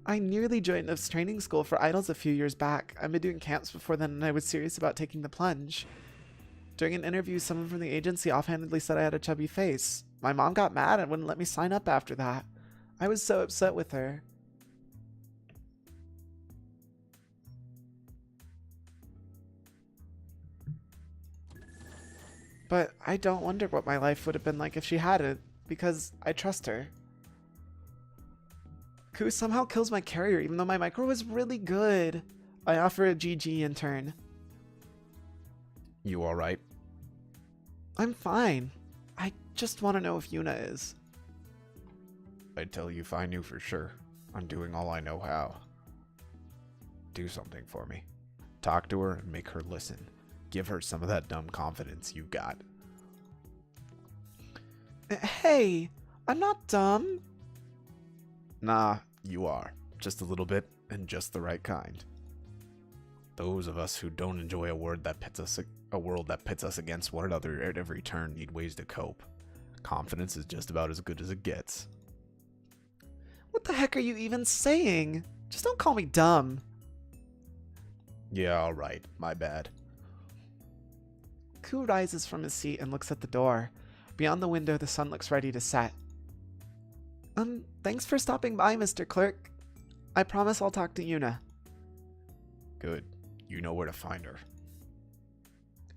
Speaker 2: I nearly joined this training school for idols a few years back. I've been doing camps before then and I was serious about taking the plunge. During an interview, someone from the agency offhandedly said I had a chubby face. My mom got mad and wouldn't let me sign up after that. I was so upset with her. But I don't wonder what my life would have been like if she hadn't, because I trust her. Ku somehow kills my carrier even though my micro was really good. I offer a GG in turn.
Speaker 3: You alright?
Speaker 2: I'm fine. I just want to know if Yuna is.
Speaker 3: I'd tell you if I knew for sure. I'm doing all I know how. Do something for me. Talk to her and make her listen. Give her some of that dumb confidence you got.
Speaker 2: Hey, I'm not dumb.
Speaker 3: Nah, you are. Just a little bit, and just the right kind. Those of us who don't enjoy a world that pits us against one another at every turn need ways to cope. Confidence is just about as good as it gets.
Speaker 2: What the heck are you even saying? Just don't call me dumb.
Speaker 3: Yeah, alright. My bad.
Speaker 2: Ku rises from his seat and looks at the door. Beyond the window, the sun looks ready to set. Thanks for stopping by, Mr. Clerk. I promise I'll talk to Yuna.
Speaker 3: Good. You know where to find her.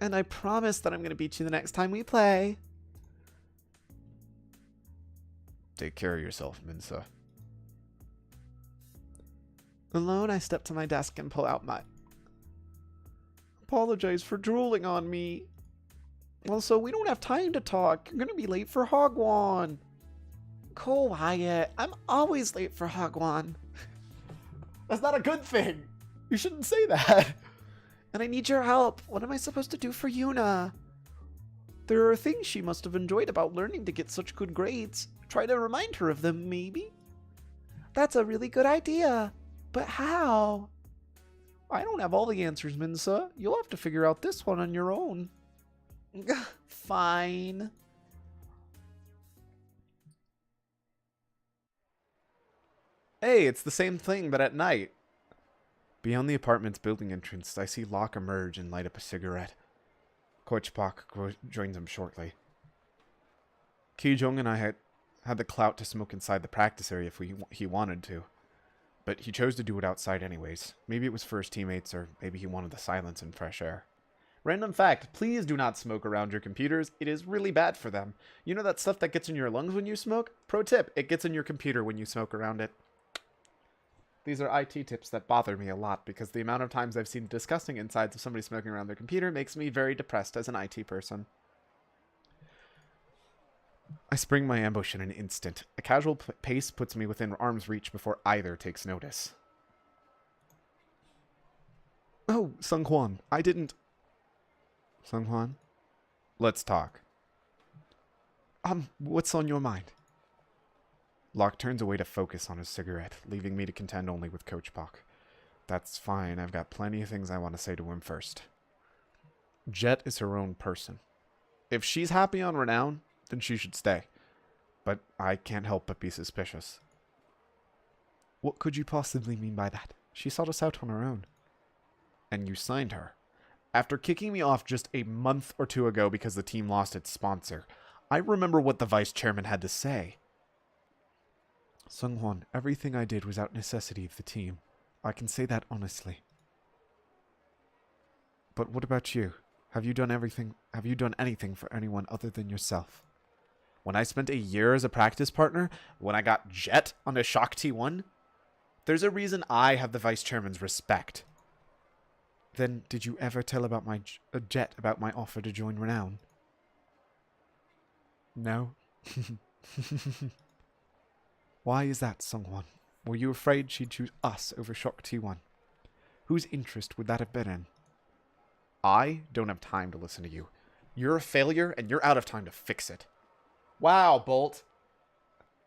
Speaker 2: And I promise that I'm going to beat you the next time we play.
Speaker 3: Take care of yourself, Minsa.
Speaker 2: Alone, I step to my desk and pull out Mutt. Apologize for drooling on me. Also, we don't have time to talk. You're going to be late for Hogwan. Quiet. I'm always late for Hogwan.
Speaker 1: That's not a good thing. You shouldn't say that.
Speaker 2: And I need your help. What am I supposed to do for Yuna? There are things she must have enjoyed about learning to get such good grades. Try to remind her of them, maybe? That's a really good idea. But how? I don't have all the answers, Minsa. You'll have to figure out this one on your own. Fine.
Speaker 1: Hey, it's the same thing, but at night. Beyond the apartment's building entrance, I see Locke emerge and light up a cigarette. Koichpak joins him shortly. Kijong and I had the clout to smoke inside the practice area if he wanted to. But he chose to do it outside anyways. Maybe it was for his teammates, or maybe he wanted the silence and fresh air. Random fact, please do not smoke around your computers. It is really bad for them. You know that stuff that gets in your lungs when you smoke? Pro tip, it gets in your computer when you smoke around it. These are IT tips that bother me a lot because the amount of times I've seen disgusting insides of somebody smoking around their computer makes me very depressed as an IT person. I spring my ambush in an instant. A casual pace puts me within arm's reach before either takes notice. Oh, Sung-Hwan, I didn't... Sung-Hwan? Let's talk. What's on your mind? Locke turns away to focus on his cigarette, leaving me to contend only with Coach Pak. That's fine, I've got plenty of things I want to say to him first. Jet is her own person. If she's happy on Renown, then she should stay. But I can't help but be suspicious. What could you possibly mean by that? She sought us out on her own. And you signed her. After kicking me off just a month or two ago because the team lost its sponsor, I remember what the vice chairman had to say. Sung-Hwan, everything I did was out of necessity of the team. I can say that honestly. But what about you? Have you done anything for anyone other than yourself? When I spent a year as a practice partner, when I got Jet on a Shock T1, there's a reason I have the vice chairman's respect. Then did you ever tell about my Jet about my offer to join Renown? No. Why is that, Sung-Hwan? Were you afraid she'd choose us over Shock T1? Whose interest would that have been in? I don't have time to listen to you. You're a failure, and you're out of time to fix it. Wow, Bolt.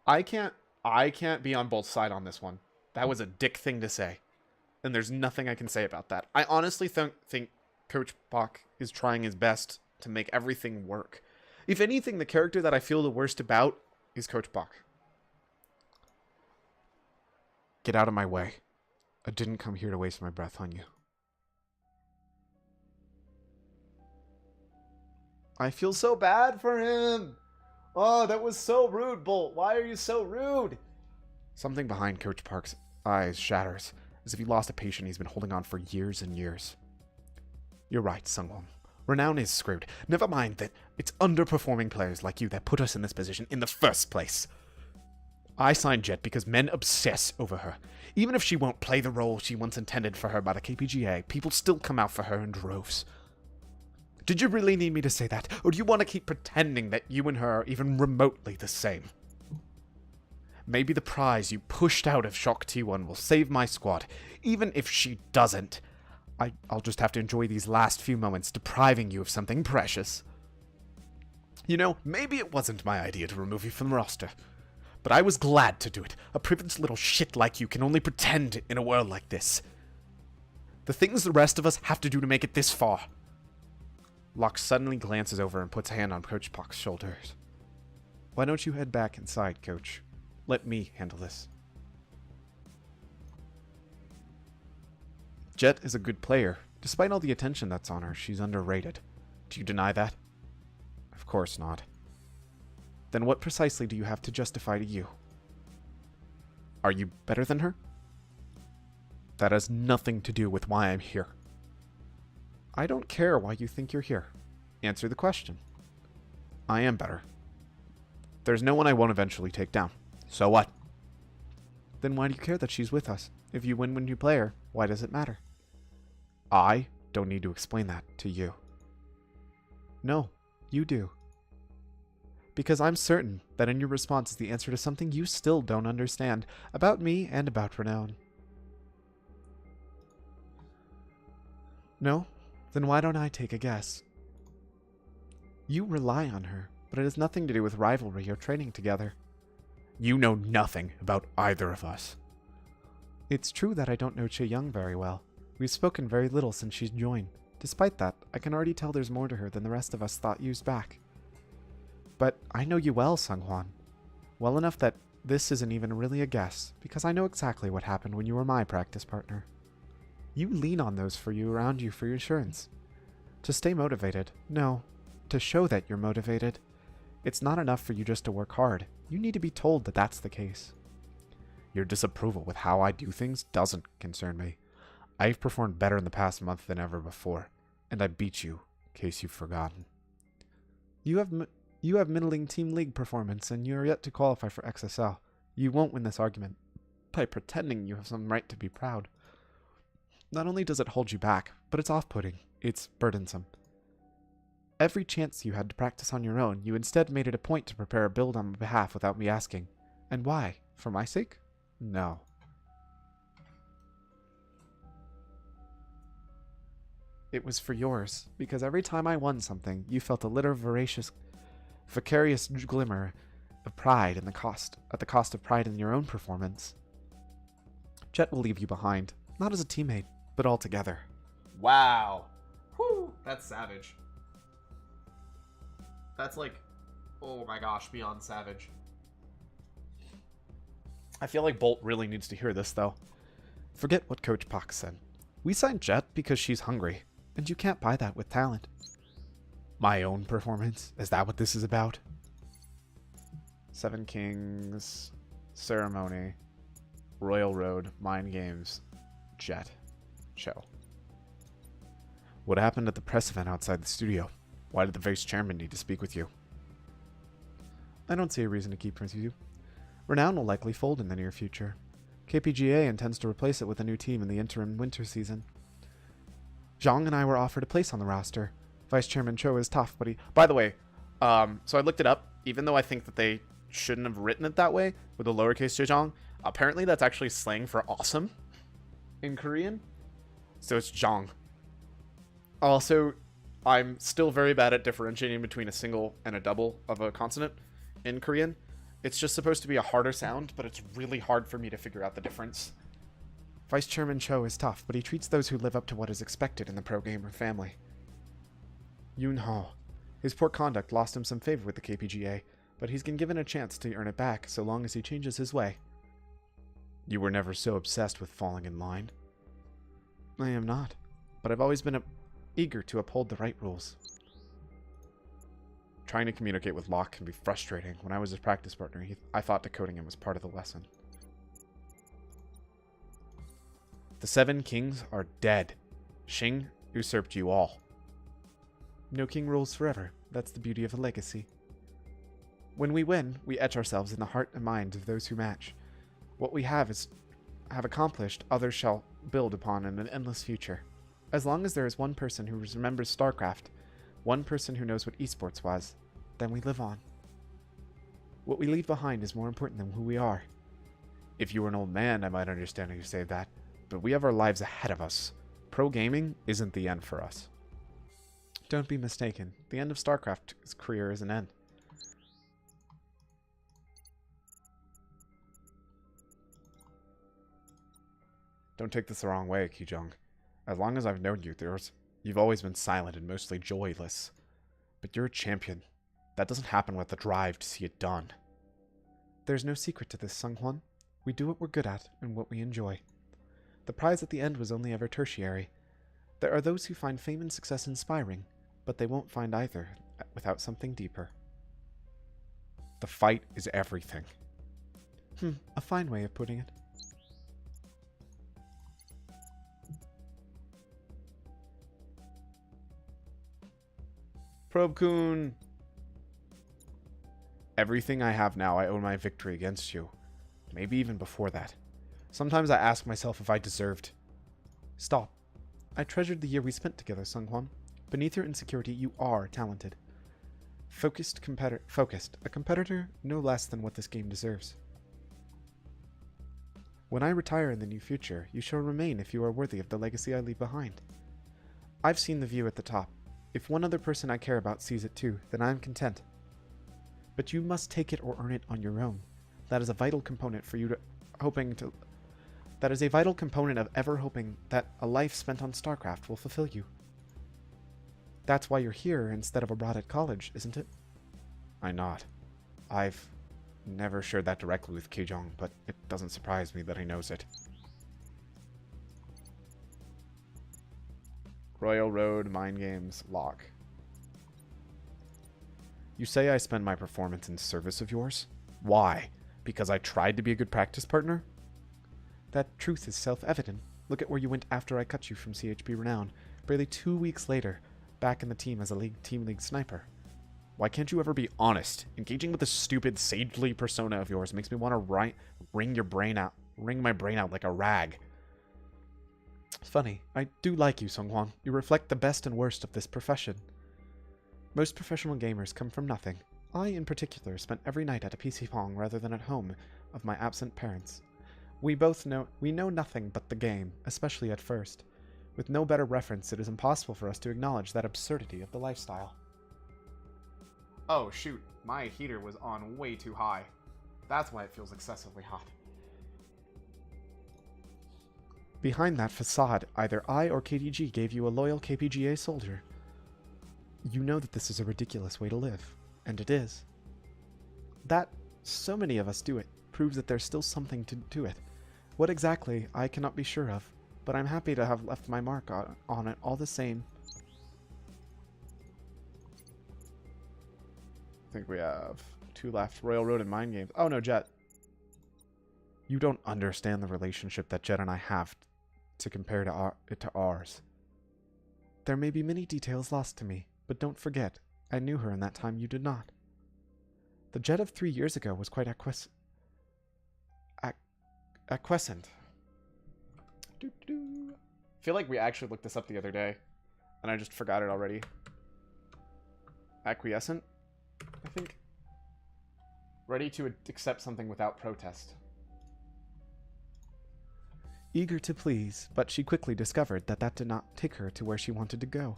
Speaker 1: I can't be on Bolt's side on this one. That was a dick thing to say. And there's nothing I can say about that. I honestly think Coach Pak is trying his best to make everything work. If anything, the character that I feel the worst about is Coach Pak. Get out of my way. I didn't come here to waste my breath on you. I feel so bad for him. Oh, that was so rude, Bolt. Why are you so rude? Something behind Coach Park's eyes shatters, as if he lost a patient he's been holding on for years and years. You're right, Sung-Hwan. Renown is screwed. Never mind that it's underperforming players like you that put us in this position in the first place. I signed Jet because men obsess over her. Even if she won't play the role she once intended for her by the KPGA, people still come out for her in droves. Did you really need me to say that, or do you want to keep pretending that you and her are even remotely the same? Maybe the prize you pushed out of Shock T1 will save my squad. Even if she doesn't, I'll just have to enjoy these last few moments depriving you of something precious. You know, maybe it wasn't my idea to remove you from the roster, but I was glad to do it. A privileged little shit like you can only pretend in a world like this. The things the rest of us have to do to make it this far. Locke suddenly glances over and puts a hand on Coach Pock's shoulders. Why don't you head back inside, Coach? Let me handle this. Jet is a good player. Despite all the attention that's on her, she's underrated. Do you deny that? Of course not. Then what precisely do you have to justify to you? Are you better than her? That has nothing to do with why I'm here. I don't care why you think you're here. Answer the question. I am better. There's no one I won't eventually take down. So what? Then why do you care that she's with us? If you win when you play her, why does it matter? I don't need to explain that to you. No, you do. Because I'm certain that in your response is the answer to something you still don't understand about me and about Renown. No? Then why don't I take a guess? You rely on her, but it has nothing to do with rivalry or training together. You know nothing about either of us. It's true that I don't know Chae-Young very well. We've spoken very little since she's joined. Despite that, I can already tell there's more to her than the rest of us thought years back. But I know you well, Seonghwan. Well enough that this isn't even really a guess, because I know exactly what happened when you were my practice partner. You lean on those for you around you for your assurance. To stay motivated. No, to show that you're motivated. It's not enough for you just to work hard. You need to be told that that's the case. Your disapproval with how I do things doesn't concern me. I've performed better in the past month than ever before, and I beat you, in case you've forgotten. You have middling team league performance, and you're yet to qualify for XSL. You won't win this argument by pretending you have some right to be proud. Not only does it hold you back, but it's off-putting. It's burdensome. Every chance you had to practice on your own, you instead made it a point to prepare a build on my behalf without me asking. And why? For my sake? No. It was for yours, because every time I won something, you felt a little vicarious glimmer of pride at the cost of pride in your own performance. Jet will leave you behind, not as a teammate, but altogether.
Speaker 5: Wow. Whew, that's savage. That's like, oh my gosh, beyond savage.
Speaker 1: I feel like Bolt really needs to hear this, though. Forget what Coach Pak said. We signed Jet because she's hungry, and you can't buy that with talent. My own performance? Is that what this is about? Seven Kings, Ceremony, Royal Road, Mind Games, Jet, Show. What happened at the press event outside the studio? Why did the vice chairman need to speak with you? I don't see a reason to keep with you. Renown will likely fold in the near future. KPGA intends to replace it with a new team in the interim winter season. Zhang and I were offered a place on the roster. Vice Chairman Cho is tough, but he... By the way, so I looked it up. Even though I think that they shouldn't have written it that way, with the lowercase Jejong, apparently that's actually slang for awesome in Korean. So it's Jong. Also, I'm still very bad at differentiating between a single and a double of a consonant in Korean. It's just supposed to be a harder sound, but it's really hard for me to figure out the difference. Vice Chairman Cho is tough, but he treats those who live up to what is expected in the pro-gamer family. Yoon Ho. His poor conduct lost him some favor with the KPGA, but he's been given a chance to earn it back so long as he changes his way. You were never so obsessed with falling in line. I am not, but I've always been eager to uphold the right rules. Trying to communicate with Locke can be frustrating. When I was his practice partner, I thought decoding him was part of the lesson. The Seven Kings are dead. Xing usurped you all.
Speaker 2: No king rules forever. That's the beauty of a legacy. When we win, we etch ourselves in the heart and mind of those who match. What we have accomplished, others shall build upon in an endless future. As long as there is one person who remembers Starcraft, one person who knows what esports was, then we live on. What we leave behind is more important than who we are. If you were an old man, I might understand how you say that, but we have our lives ahead of us. Pro gaming isn't the end for us. Don't be mistaken. The end of Starcraft's career is an end.
Speaker 1: Don't take this the wrong way, Kijong. As long as I've known you, you've always been silent and mostly joyless. But you're a champion. That doesn't happen with the drive to see it done.
Speaker 2: There's no secret to this, Sunghwan. We do what we're good at and what we enjoy. The prize at the end was only ever tertiary. There are those who find fame and success inspiring, but they won't find either without something deeper.
Speaker 1: The fight is everything.
Speaker 2: A fine way of putting it.
Speaker 1: Probe-kun! Everything I have now, I owe my victory against you. Maybe even before that. Sometimes I ask myself if I deserved.
Speaker 2: Stop. I treasured the year we spent together, Sunghwan. Beneath your insecurity, you are talented. Focused, a competitor no less than what this game deserves. When I retire in the near future, you shall remain if you are worthy of the legacy I leave behind. I've seen the view at the top. If one other person I care about sees it too, then I am content. But you must take it or earn it on your own. That is a vital component for you That is a vital component of ever hoping that a life spent on Starcraft will fulfill you. That's why you're here instead of abroad at college, isn't it?
Speaker 1: I nod. I've never shared that directly with Kijong, but it doesn't surprise me that he knows it. Royal Road, Mind Games, Lock. You say I spend my performance in service of yours? Why? Because I tried to be a good practice partner?
Speaker 2: That truth is self-evident. Look at where you went after I cut you from CHP Renown, barely 2 weeks later, back in the team as a Team League sniper.
Speaker 1: Why can't you ever be honest? Engaging with this stupid sagely persona of yours makes me want to wring my brain out like a rag.
Speaker 2: Funny, I do like you, Sunghwan. You reflect the best and worst of this profession. Most professional gamers come from nothing. I, in particular, spent every night at a PC Pong rather than at home of my absent parents. We know nothing but the game, especially at first. With no better reference, it is impossible for us to acknowledge that absurdity of the lifestyle.
Speaker 5: Oh, shoot. My heater was on way too high. That's why it feels excessively hot.
Speaker 2: Behind that facade, either I or KDG gave you a loyal KPGA soldier. You know that this is a ridiculous way to live, and it is. That so many of us do it proves that there's still something to it. What exactly, I cannot be sure of, but I'm happy to have left my mark on it all the same.
Speaker 1: I think we have 2 left. Royal Road and Mind Games. Oh no, Jet.
Speaker 2: You don't understand the relationship that Jet and I have to compare to ours. There may be many details lost to me, but don't forget, I knew her in that time you did not. The Jet of 3 years ago was quite acquiescent.
Speaker 1: I feel like we actually looked this up the other day, and I just forgot it already. Acquiescent, I think. Ready to accept something without protest.
Speaker 2: Eager to please, but she quickly discovered that did not take her to where she wanted to go.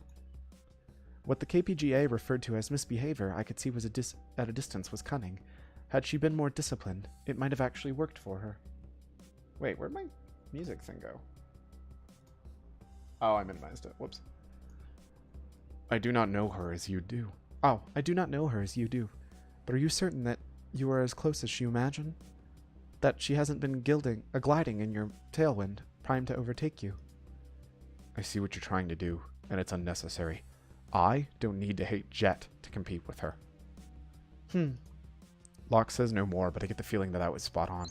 Speaker 2: What the KPGA referred to as misbehavior I could see was at a distance was cunning. Had she been more disciplined, it might have actually worked for her.
Speaker 1: Wait, where'd my music thing go? Oh, I minimized it. Whoops.
Speaker 2: I do not know her as you do. Oh, I do not know her as you do. But are you certain that you are as close as you imagine? That she hasn't been gliding in your tailwind, primed to overtake you?
Speaker 1: I see what you're trying to do, and it's unnecessary. I don't need to hate Jet to compete with her. Locke says no more, but I get the feeling that was spot on.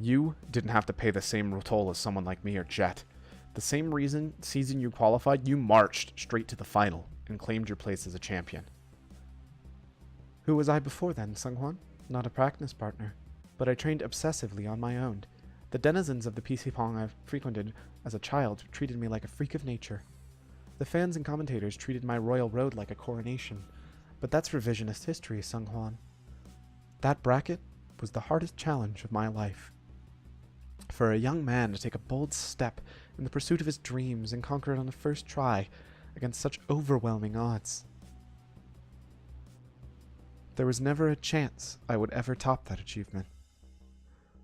Speaker 1: You didn't have to pay the same toll as someone like me or Jet. The same season you qualified, you marched straight to the final and claimed your place as a champion.
Speaker 2: Who was I before then, Sungwon? Not a practice partner, but I trained obsessively on my own. The denizens of the PC Pong I've frequented as a child treated me like a freak of nature. The fans and commentators treated my royal road like a coronation, but that's revisionist history, Sungwon. That bracket was the hardest challenge of my life. For a young man to take a bold step in the pursuit of his dreams and conquer it on the first try against such overwhelming odds. There was never a chance I would ever top that achievement.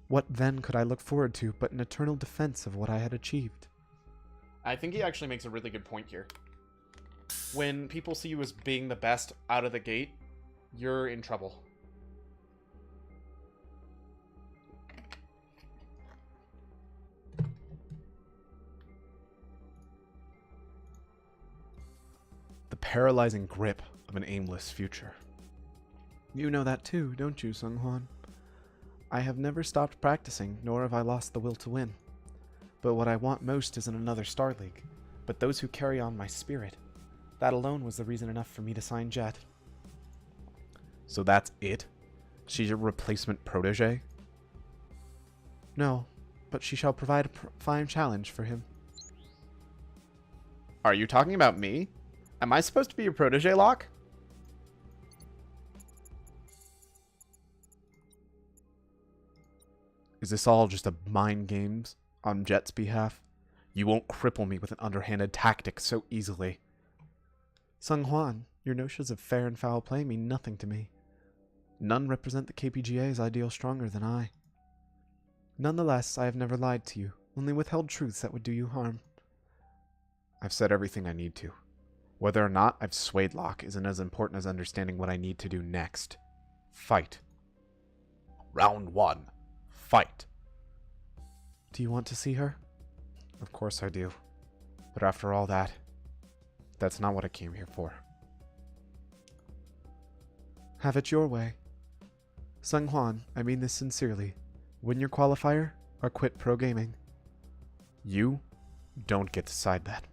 Speaker 2: What then could I look forward to but an eternal defense of what I had achieved?
Speaker 1: I think he actually makes a really good point here. When people see you as being the best out of the gate, you're in trouble. The paralyzing grip of an aimless future.
Speaker 2: You know that too, don't you, Sungwon? I have never stopped practicing, nor have I lost the will to win. But what I want most isn't another Star League, but those who carry on my spirit. That alone was the reason enough for me to sign Jet.
Speaker 1: So that's it? She's your replacement protege?
Speaker 2: No, but she shall provide a fine challenge for him.
Speaker 1: Are you talking about me? Am I supposed to be your protege, Locke? Is this all just a mind games on Jet's behalf? You won't cripple me with an underhanded tactic so easily.
Speaker 2: Sungwon, your notions of fair and foul play mean nothing to me. None represent the KPGA's ideal stronger than I. Nonetheless, I have never lied to you, only withheld truths that would do you harm.
Speaker 1: I've said everything I need to. Whether or not I've swayed Locke isn't as important as understanding what I need to do next. Fight. Round 1. Fight.
Speaker 2: Do you want to see her?
Speaker 1: Of course I do. But after all that, that's not what I came here for.
Speaker 2: Have it your way. Sungwon, I mean this sincerely. Win your qualifier or quit pro gaming.
Speaker 1: You don't get to decide that.